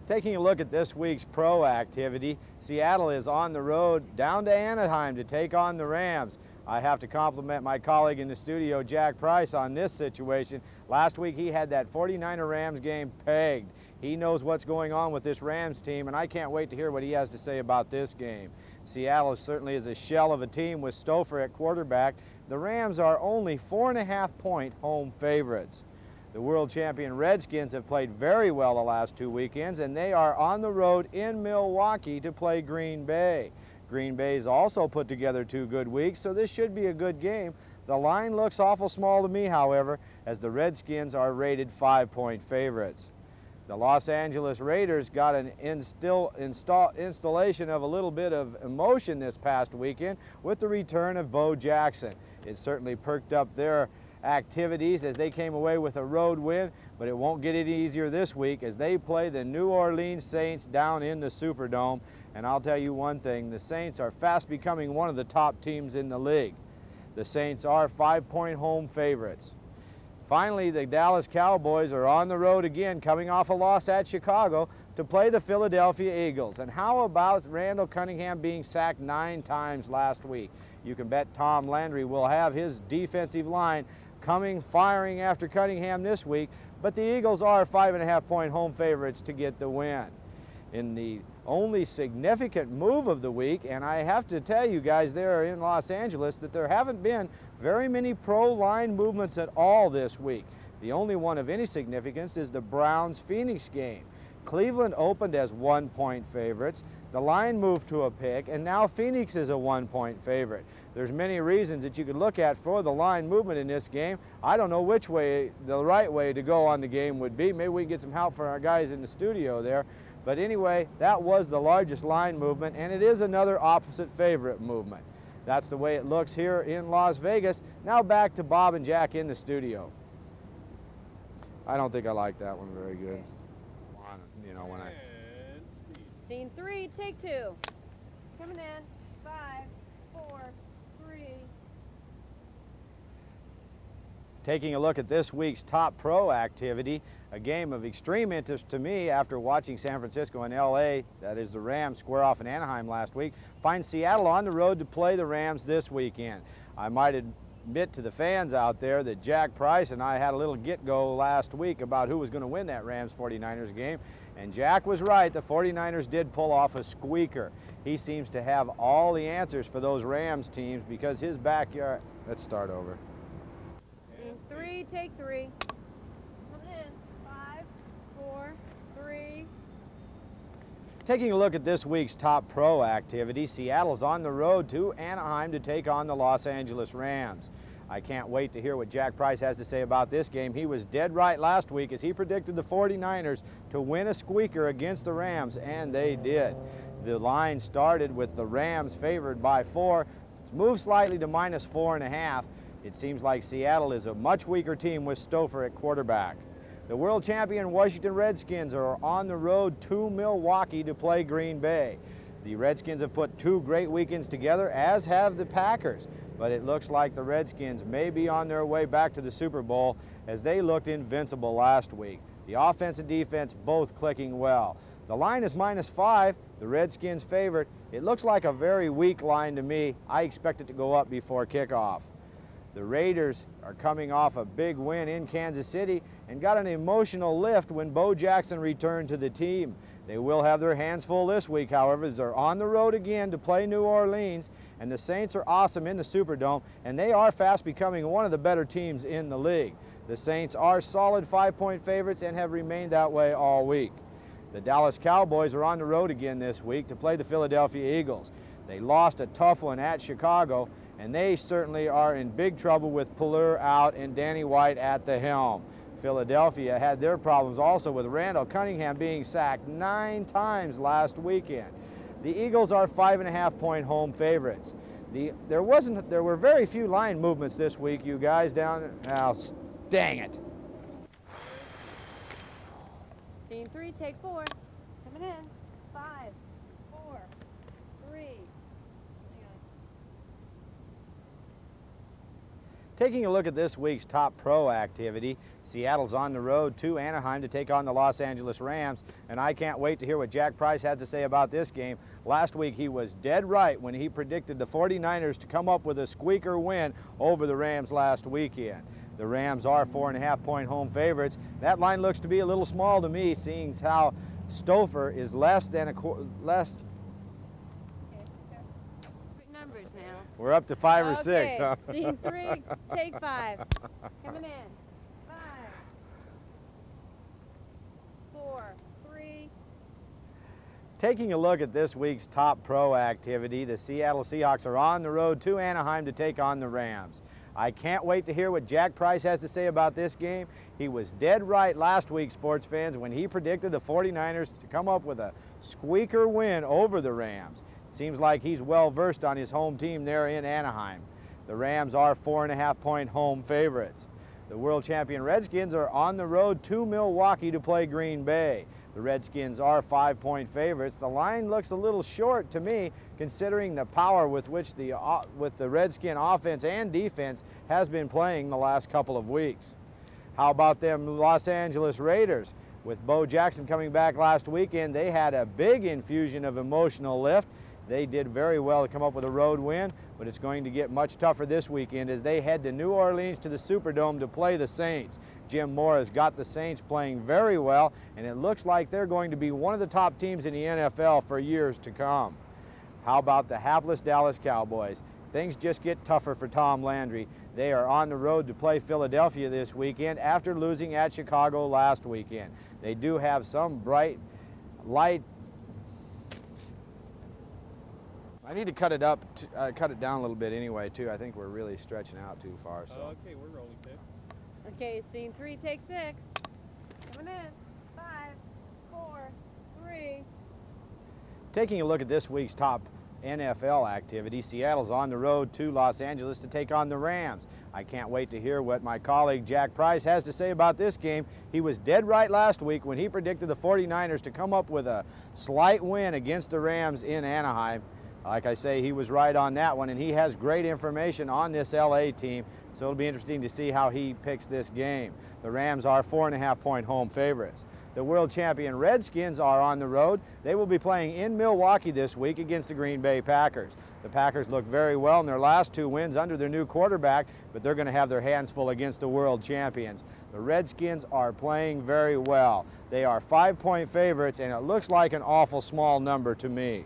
Speaker 2: Taking a look at this week's pro activity, Seattle is on the road down to Anaheim to take on the Rams. I have to compliment my colleague in the studio, Jack Price, on this situation. Last week he had that 49er Rams game pegged. He knows what's going on with this Rams team, and I can't wait to hear what he has to say about this game. Seattle certainly is a shell of a team with Stouffer at quarterback. The Rams are only 4.5-point home favorites. The world champion Redskins have played very well the last 2 weekends, and they are on the road in Milwaukee to play Green Bay. Green Bay's also put together 2 good weeks, so this should be a good game. The line looks awful small to me, however, as the Redskins are rated 5-point favorites. The Los Angeles Raiders got an installation of a little bit of emotion this past weekend with the return of Bo Jackson. It certainly perked up their activities as they came away with a road win, but it won't get any easier this week as they play the New Orleans Saints down in the Superdome. And I'll tell you one thing, the Saints are fast becoming one of the top teams in the league. The Saints are 5-point home favorites. Finally, the Dallas Cowboys are on the road again, coming off a loss at Chicago to play the Philadelphia Eagles. And how about Randall Cunningham being sacked 9 times last week? You can bet Tom Landry will have his defensive line coming firing after Cunningham this week, but the Eagles are 5.5-point home favorites to get the win. In the only significant move of the week, and I have to tell you guys there in Los Angeles that there haven't been very many pro line movements at all this week. The only one of any significance is the Browns-Phoenix game. Cleveland opened as 1-point favorites. The line moved to a pick, and now Phoenix is a 1-point favorite. There's many reasons that you could look at for the line movement in this game. I don't know which way the right way to go on the game would be. Maybe we can get some help from our guys in the studio there. But anyway, that was the largest line movement, and it is another opposite favorite movement. That's the way it looks here in Las Vegas. Now back to Bob and Jack in the studio. I don't think I like that one very good. You know, when I...
Speaker 1: Scene 3, take 2. Coming in. 5, 4, 3.
Speaker 2: Taking a look at this week's top pro activity, a game of extreme interest to me after watching San Francisco and LA, that is the Rams, square off in Anaheim last week, find Seattle on the road to play the Rams this weekend. I might admit to the fans out there that Jack Price and I had a little get-go last week about who was going to win that Rams-49ers game, and Jack was right. The 49ers did pull off a squeaker. He seems to have all the answers for those Rams teams because his backyard... Let's start over.
Speaker 1: Scene 3, take 3. Coming in. 5, 4, 3.
Speaker 2: Taking a look at this week's top pro activity, Seattle's on the road to Anaheim to take on the Los Angeles Rams. I can't wait to hear what Jack Price has to say about this game. He was dead right last week as he predicted the 49ers to win a squeaker against the Rams, and they did. The line started with the Rams favored by 4. It's moved slightly to -4.5. It seems like Seattle is a much weaker team with Stouffer at quarterback. The world champion Washington Redskins are on the road to Milwaukee to play Green Bay. The Redskins have put 2 great weekends together, as have the Packers, but it looks like the Redskins may be on their way back to the Super Bowl as they looked invincible last week. The offense and defense both clicking well. The line is -5, the Redskins favorite. It looks like a very weak line to me. I expect it to go up before kickoff. The Raiders are coming off a big win in Kansas City and got an emotional lift when Bo Jackson returned to the team. They will have their hands full this week, however, as they're on the road again to play New Orleans, and the Saints are awesome in the Superdome, and they are fast becoming one of the better teams in the league. The Saints are solid 5-point favorites and have remained that way all week. The Dallas Cowboys are on the road again this week to play the Philadelphia Eagles. They lost a tough one at Chicago, and they certainly are in big trouble with Tobler out and Danny White at the helm. Philadelphia had their problems also with Randall Cunningham being sacked 9 times last weekend. The Eagles are 5.5-point home favorites. There were very few line movements this week, you guys down. Now, dang it.
Speaker 1: Scene 3, take 4. Coming in. 5, 4, 3.
Speaker 2: Taking a look at this week's top pro activity, Seattle's on the road to Anaheim to take on the Los Angeles Rams, and I can't wait to hear what Jack Price has to say about this game. Last week he was dead right when he predicted the 49ers to come up with a squeaker win over the Rams last weekend. The Rams are 4.5-point home favorites. That line looks to be a little small to me, seeing how Stouffer is less. We're up to 5 or 6, huh?
Speaker 1: Scene 3, take 5. Coming in. 5, 4, 3.
Speaker 2: Taking a look at this week's top pro activity, the Seattle Seahawks are on the road to Anaheim to take on the Rams. I can't wait to hear what Jack Price has to say about this game. He was dead right last week, sports fans, when he predicted the 49ers to come up with a squeaker win over the Rams. Seems like he's well versed on his home team there in Anaheim. The Rams are 4.5-point home favorites. The world champion Redskins are on the road to Milwaukee to play Green Bay. The Redskins are 5-point favorites. The line looks a little short to me, considering the power with which the Redskin offense and defense has been playing the last couple of weeks. How about them Los Angeles Raiders? With Bo Jackson coming back last weekend, they had a big infusion of emotional lift. They did very well to come up with a road win, but it's going to get much tougher this weekend as they head to New Orleans to the Superdome to play the Saints. Jim Moore has got the Saints playing very well, and it looks like they're going to be one of the top teams in the NFL for years to come. How about the hapless Dallas Cowboys? Things just get tougher for Tom Landry. They are on the road to play Philadelphia this weekend after losing at Chicago last weekend. They do have some bright light. I need to cut it up, cut it down a little bit anyway, too. I think we're really stretching out too far. So.
Speaker 3: Okay, we're rolling, Ted.
Speaker 1: Okay, scene 3, take 6. Coming in. 5, 4, 3.
Speaker 2: Taking a look at this week's top NFL activity, Seattle's on the road to Los Angeles to take on the Rams. I can't wait to hear what my colleague Jack Price has to say about this game. He was dead right last week when he predicted the 49ers to come up with a slight win against the Rams in Anaheim. Like I say, he was right on that one, and he has great information on this LA team, so it'll be interesting to see how he picks this game. The Rams are 4.5-point home favorites. The world champion Redskins are on the road. They will be playing in Milwaukee this week against the Green Bay Packers. The Packers look very well in their last 2 wins under their new quarterback, but they're going to have their hands full against the world champions. The Redskins are playing very well. They are 5-point favorites, and it looks like an awful small number to me.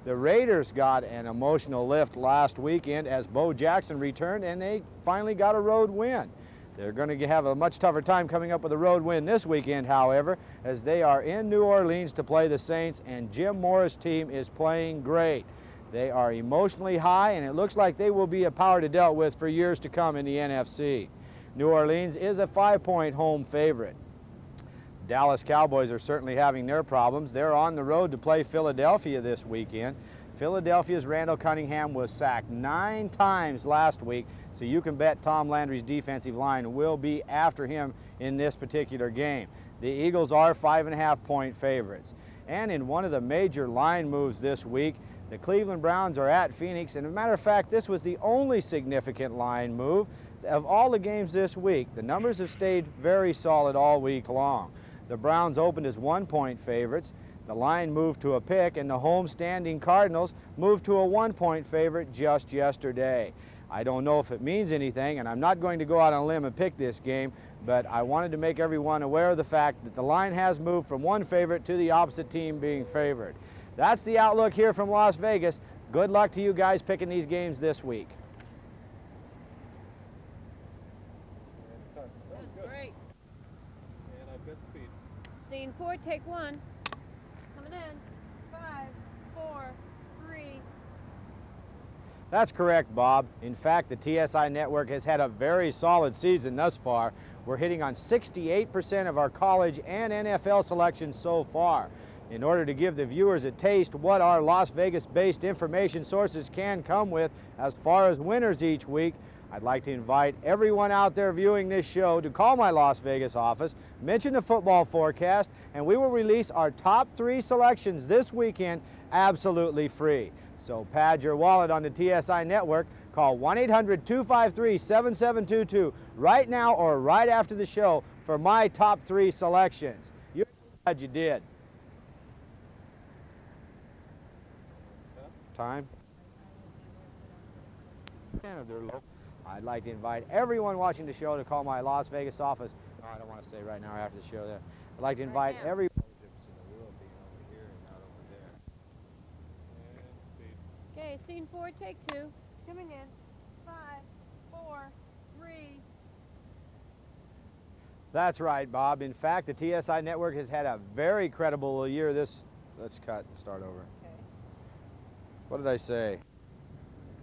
Speaker 2: The Raiders got an emotional lift last weekend as Bo Jackson returned, and they finally got a road win. They're going to have a much tougher time coming up with a road win this weekend, however, as they are in New Orleans to play the Saints, and Jim Moore's team is playing great. They are emotionally high, and it looks like they will be a power to deal with for years to come in the NFC. New Orleans is a 5-point home favorite. Dallas Cowboys are certainly having their problems. They're on the road to play Philadelphia this weekend. Philadelphia's Randall Cunningham was sacked 9 times last week, so you can bet Tom Landry's defensive line will be after him in this particular game. The Eagles are 5.5-point favorites. And in one of the major line moves this week, the Cleveland Browns are at Phoenix, and as a matter of fact, this was the only significant line move of all the games this week. The numbers have stayed very solid all week long. The Browns opened as 1-point favorites. The line moved to a pick, and the home-standing Cardinals moved to a 1-point favorite just yesterday. I don't know if it means anything, and I'm not going to go out on a limb and pick this game, but I wanted to make everyone aware of the fact that the line has moved from one favorite to the opposite team being favored. That's the outlook here from Las Vegas. Good luck to you guys picking these games this week.
Speaker 3: That was good.
Speaker 1: Great.
Speaker 3: And I've got speed.
Speaker 1: Scene 4, take 1. Coming in. 5, 4, 3.
Speaker 2: That's correct, Bob. In fact, the TSI network has had a very solid season thus far. We're hitting on 68% of our college and NFL selections so far. In order to give the viewers a taste what our Las Vegas-based information sources can come with as far as winners each week, I'd like to invite everyone out there viewing this show to call my Las Vegas office, mention the football forecast, and we will release our top 3 selections this weekend absolutely free. So pad your wallet on the TSI network, call 1-800-253-7722 right now or right after the show for my top 3 selections. You're glad you did. Time? I'd like to invite everyone watching the show to call my Las Vegas office. Oh, I don't want to say right now or after the show there. I'd like to invite everyone.
Speaker 3: And speed.
Speaker 1: Okay, scene 4, take 2. Coming in. 5, 4, 3.
Speaker 2: That's right, Bob. In fact, the TSI network has had a very credible year this. Let's cut and start over.
Speaker 1: Okay.
Speaker 2: What did I say?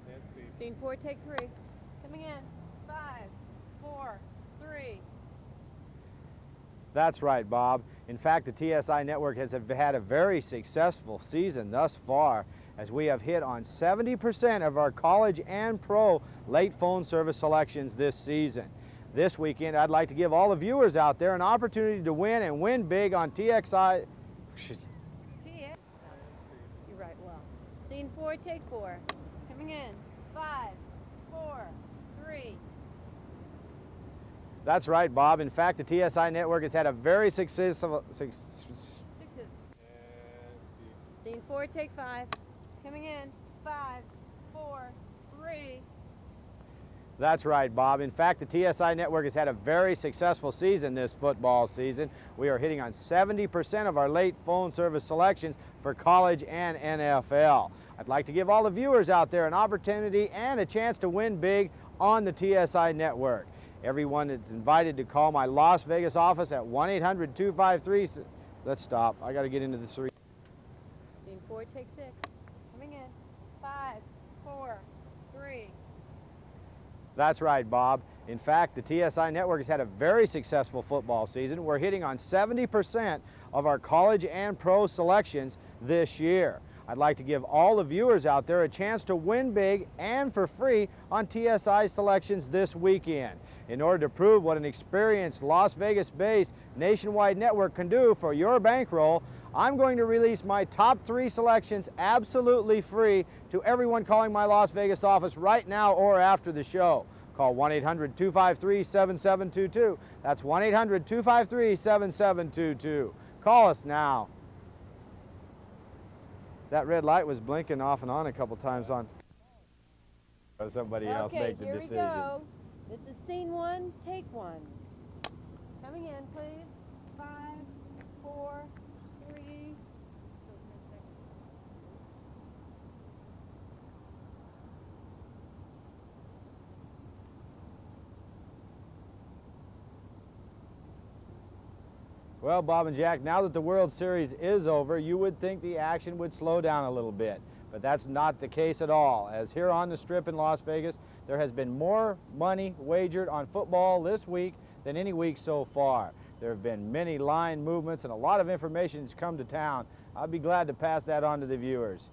Speaker 3: And speed.
Speaker 1: Scene 4, take 3. Coming in. 5, 4, 3.
Speaker 2: That's right, Bob. In fact, the TSI network has had a very successful season thus far, as we have hit on 70% of our college and pro late phone service selections this season. This weekend, I'd like to give all the viewers out there an opportunity to win and win big on TXI.
Speaker 1: You're right, well. Scene 4, take 4. Coming in. 5, 4, 3.
Speaker 2: That's right, Bob. In fact, the TSI network has had a very successful...
Speaker 1: Sixes. Scene 4, take 5. Coming in. 5, 4, 3.
Speaker 2: That's right, Bob. In fact, the TSI network has had a very successful season this football season. We are hitting on 70% of our late phone service selections for college and NFL. I'd like to give all the viewers out there an opportunity and a chance to win big on the TSI network. Everyone is invited to call my Las Vegas office at 1-800-253... Let's stop. I got to get into the 3.
Speaker 1: Scene 4, take 6. Coming in. 5, 4, 3.
Speaker 2: That's right, Bob. In fact, the TSI network has had a very successful football season. We're hitting on 70% of our college and pro selections this year. I'd like to give all the viewers out there a chance to win big and for free on TSI selections this weekend. In order to prove what an experienced Las Vegas-based nationwide network can do for your bankroll, I'm going to release my top 3 selections absolutely free to everyone calling my Las Vegas office right now or after the show. Call 1-800-253-7722. That's 1-800-253-7722. Call us now. That red light was blinking off and on a couple times on somebody else make the decisions.
Speaker 1: Okay, here we go. This is scene 1, take 1. Coming in, please. 5, 4, 3.
Speaker 2: Well, Bob and Jack, now that the World Series is over, you would think the action would slow down a little bit. But that's not the case at all, as here on the Strip in Las Vegas, there has been more money wagered on football this week than any week so far. There have been many line movements and a lot of information has come to town. I'll be glad to pass that on to the viewers.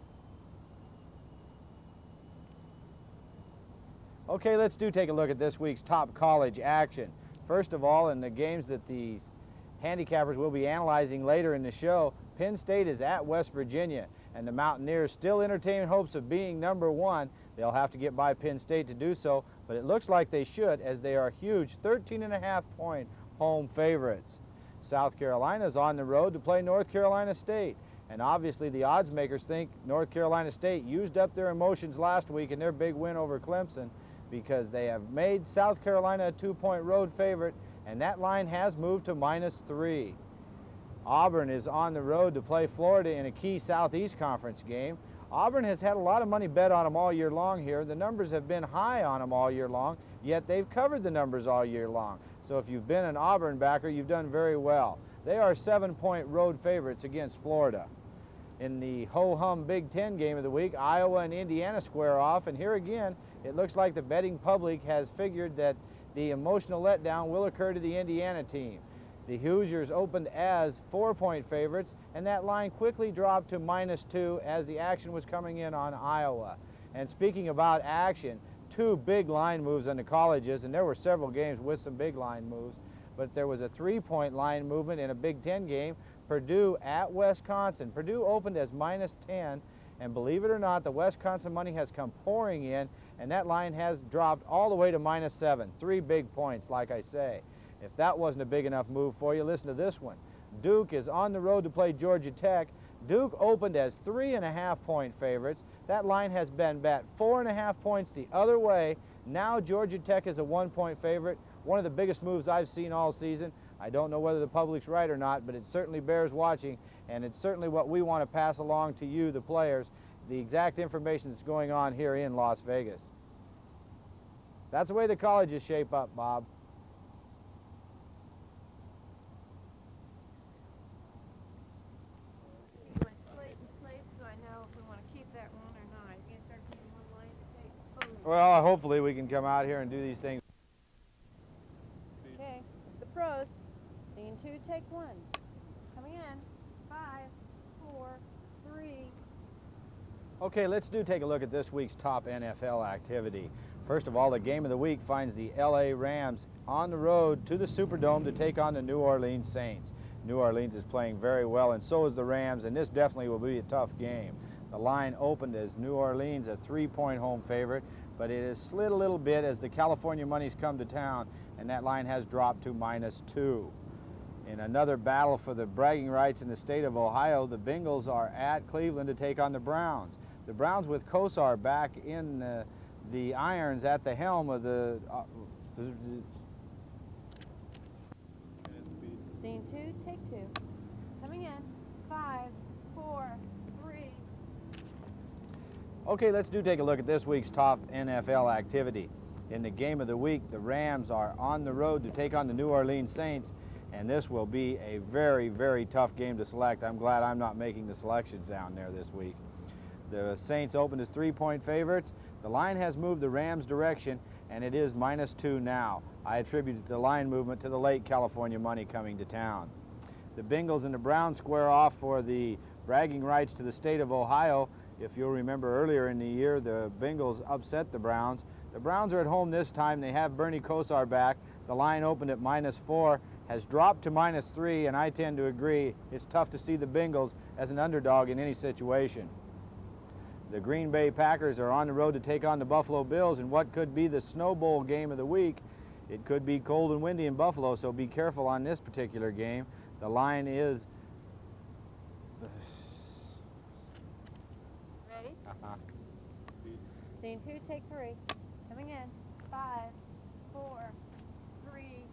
Speaker 2: Okay, let's take a look at this week's top college action. First of all, in the games that these handicappers will be analyzing later in the show, Penn State is at West Virginia, and the Mountaineers still entertain hopes of being #1. They'll have to get by Penn State to do so, but it looks like they should, as they are huge 13.5-point home favorites. South Carolina is on the road to play North Carolina State, and obviously the odds makers think North Carolina State used up their emotions last week in their big win over Clemson, because they have made South Carolina a 2-point road favorite, and that line has moved to -3. Auburn is on the road to play Florida in a key Southeast Conference game. Auburn has had a lot of money bet on them all year long here. The numbers have been high on them all year long, yet they've covered the numbers all year long. So if you've been an Auburn backer, you've done very well. They are 7-point road favorites against Florida. In the ho-hum Big Ten game of the week, Iowa and Indiana square off, and here again, it looks like the betting public has figured that the emotional letdown will occur to the Indiana team. The Hoosiers opened as 4-point favorites, and that line quickly dropped to -2 as the action was coming in on Iowa. And speaking about action, 2 big line moves on the colleges, and there were several games with some big line moves, but there was a 3-point line movement in a Big Ten game, Purdue at Wisconsin. Purdue opened as -10, and believe it or not, the Wisconsin money has come pouring in, and that line has dropped all the way to -7. 3 big points, like I say. If that wasn't a big enough move for you, listen to this one. Duke is on the road to play Georgia Tech. Duke opened as 3.5-point favorites. That line has been bet 4.5 points the other way. Now Georgia Tech is a 1-point favorite. One of the biggest moves I've seen all season. I don't know whether the public's right or not, but it certainly bears watching, and it's certainly what we want to pass along to you, the players, the exact information that's going on here in Las Vegas. That's the way the colleges shape up, Bob.
Speaker 1: My slate in place so I know if we want to keep that one or not. You gonna start putting one line to take? Boom.
Speaker 2: Well, hopefully we can come out here and do these things.
Speaker 1: Okay, it's the pros. Scene 2, take 1. Coming in. 5, 4, 3.
Speaker 2: Okay, let's take a look at this week's top NFL activity. First of all, the game of the week finds the LA Rams on the road to the Superdome to take on the New Orleans Saints. New Orleans is playing very well, and so is the Rams, and this definitely will be a tough game. The line opened as New Orleans a 3-point home favorite, but it has slid a little bit as the California money's come to town, and that line has dropped to -2. In another battle for the bragging rights in the state of Ohio, the Bengals are at Cleveland to take on the Browns. The Browns with Kosar back in the irons at the helm of the
Speaker 1: Scene 2, take 2. Coming in. 5, 4, 3.
Speaker 2: Okay, let's take a look at this week's top NFL activity. In the game of the week, the Rams are on the road to take on the New Orleans Saints, and this will be a very, very tough game to select. I'm glad I'm not making the selections down there this week. The Saints opened as 3-point favorites. The line has moved the Rams' direction, and it is -2 now. I attribute the line movement to the late California money coming to town. The Bengals and the Browns square off for the bragging rights to the state of Ohio. If you'll remember earlier in the year, the Bengals upset the Browns. The Browns are at home this time. They have Bernie Kosar back. The line opened at -4, has dropped to -3, and I tend to agree it's tough to see the Bengals as an underdog in any situation. The Green Bay Packers are on the road to take on the Buffalo Bills in what could be the Snow Bowl game of the week. It could be cold and windy in Buffalo, so be careful on this particular game. The line is...
Speaker 1: Ready? Scene 2, take 3. Coming in. 5, 4, 3.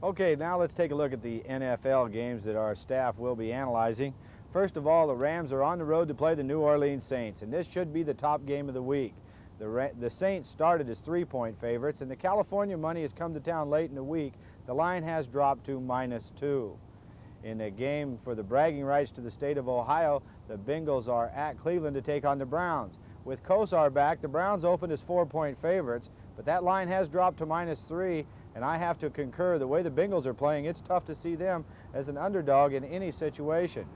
Speaker 2: Okay, now let's take a look at the NFL games that our staff will be analyzing. First of all, the Rams are on the road to play the New Orleans Saints, and this should be the top game of the week. The Saints started as 3-point favorites, and the California money has come to town late in the week. The line has dropped to -2. In a game for the bragging rights to the state of Ohio, the Bengals are at Cleveland to take on the Browns. With Kosar back, the Browns opened as 4-point favorites, but that line has dropped to -3, and I have to concur. The way the Bengals are playing, it's tough to see them as an underdog in any situation.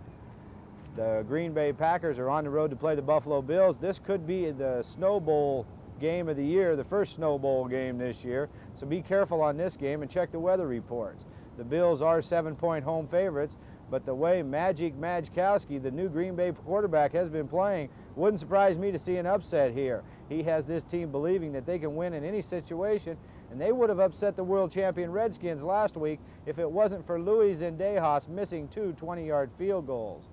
Speaker 2: The Green Bay Packers are on the road to play the Buffalo Bills. This could be the Snow Bowl game of the year, the first Snow Bowl game this year, so be careful on this game and check the weather reports. The Bills are 7-point home favorites, but the way Magic Majkowski, the new Green Bay quarterback, has been playing, wouldn't surprise me to see an upset here. He has this team believing that they can win in any situation, and they would have upset the world champion Redskins last week if it wasn't for Luis Zendejas missing 2 20-yard field goals.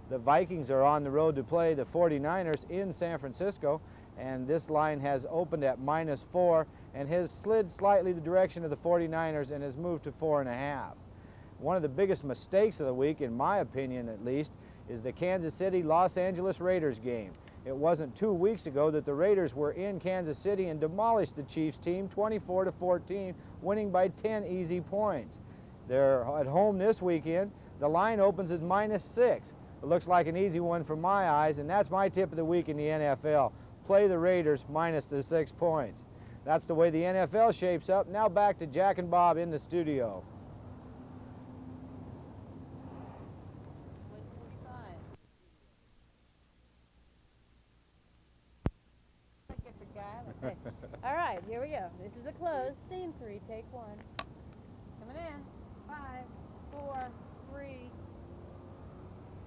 Speaker 2: The Vikings are on the road to play the 49ers in San Francisco, and this line has opened at -4 and has slid slightly the direction of the 49ers and has moved to 4.5. One of the biggest mistakes of the week, in my opinion at least, is the Kansas City-Los Angeles Raiders game. It wasn't 2 weeks ago that the Raiders were in Kansas City and demolished the Chiefs team 24-14, winning by 10 easy points. They're at home this weekend. The line opens as -6. It looks like an easy one from my eyes, and that's my tip of the week in the NFL. Play the Raiders minus the 6 points. That's the way the NFL shapes up. Now back to Jack and Bob in the studio.
Speaker 1: 145. All right, here we go. This is the close. Scene 3, take 1. Coming in. 5, 4, 3.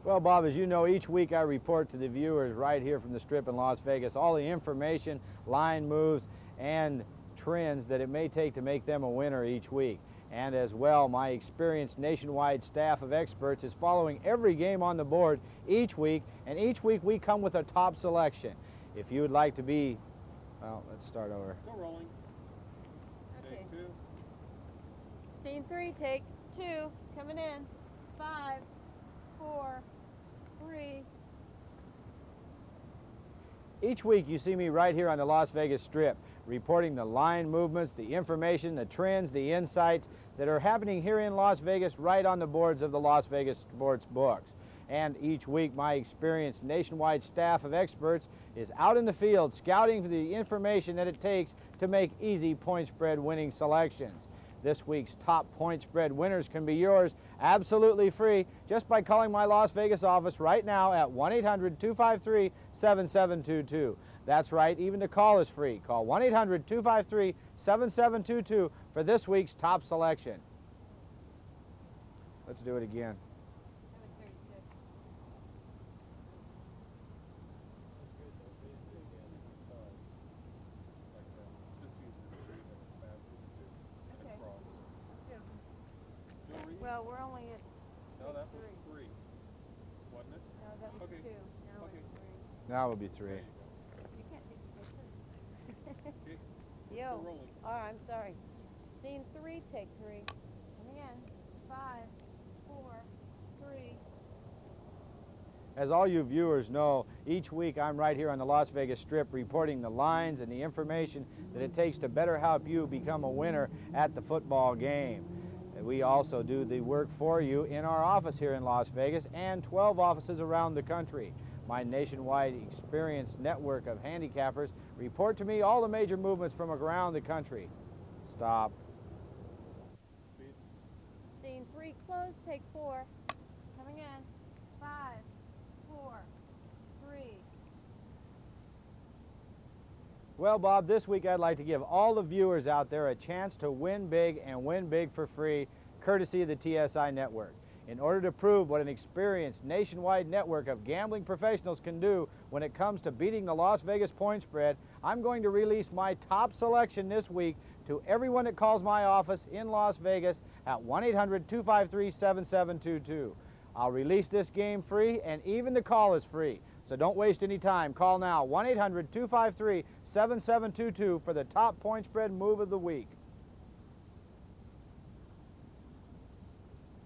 Speaker 2: Well, Bob, as you know, each week I report to the viewers right here from the Strip in Las Vegas all the information, line moves, and trends that it may take to make them a winner each week. And as well, my experienced nationwide staff of experts is following every game on the board each week, and each week we come with a top selection. If you would like to be, well, let's start over.
Speaker 3: Still rolling.
Speaker 1: Okay.
Speaker 3: Take 2.
Speaker 1: Scene 3, take 2. Coming in. 5, 4, 3.
Speaker 2: Each week you see me right here on the Las Vegas Strip, reporting the line movements, the information, the trends, the insights that are happening here in Las Vegas right on the boards of the Las Vegas sports books. And each week my experienced nationwide staff of experts is out in the field scouting for the information that it takes to make easy point spread winning selections. This week's top point spread winners can be yours absolutely free just by calling my Las Vegas office right now at 1-800-253-7722. That's right, even the call is free. Call 1-800-253-7722 for this week's top selection. Let's do it again.
Speaker 1: Well, we're only at
Speaker 3: No, that was
Speaker 1: three.
Speaker 3: 3, wasn't it?
Speaker 1: No, that was
Speaker 3: Okay.
Speaker 1: 2. Now
Speaker 3: Okay.
Speaker 1: it's 3.
Speaker 2: Now it will be 3.
Speaker 3: There you
Speaker 1: You can't do
Speaker 3: Okay.
Speaker 1: Yo.
Speaker 3: We're rolling.
Speaker 1: Oh, I'm sorry. Scene 3, take 3. Coming in. 5, 4, 3.
Speaker 2: As all you viewers know, each week I'm right here on the Las Vegas Strip reporting the lines and the information that it takes to better help you become a winner at the football game. And we also do the work for you in our office here in Las Vegas and 12 offices around the country. My nationwide experienced network of handicappers report to me all the major movements from around the country. Stop.
Speaker 1: Scene 3, close, take 4. Coming in. 5, 4, 3.
Speaker 2: Well, Bob, this week I'd like to give all the viewers out there a chance to win big and win big for free, courtesy of the TSI Network. In order to prove what an experienced nationwide network of gambling professionals can do when it comes to beating the Las Vegas point spread, I'm going to release my top selection this week to everyone that calls my office in Las Vegas at 1-800-253-7722. I'll release this game free, and even the call is free. So don't waste any time. Call now, 1-800-253-7722 for the top point spread move of the week.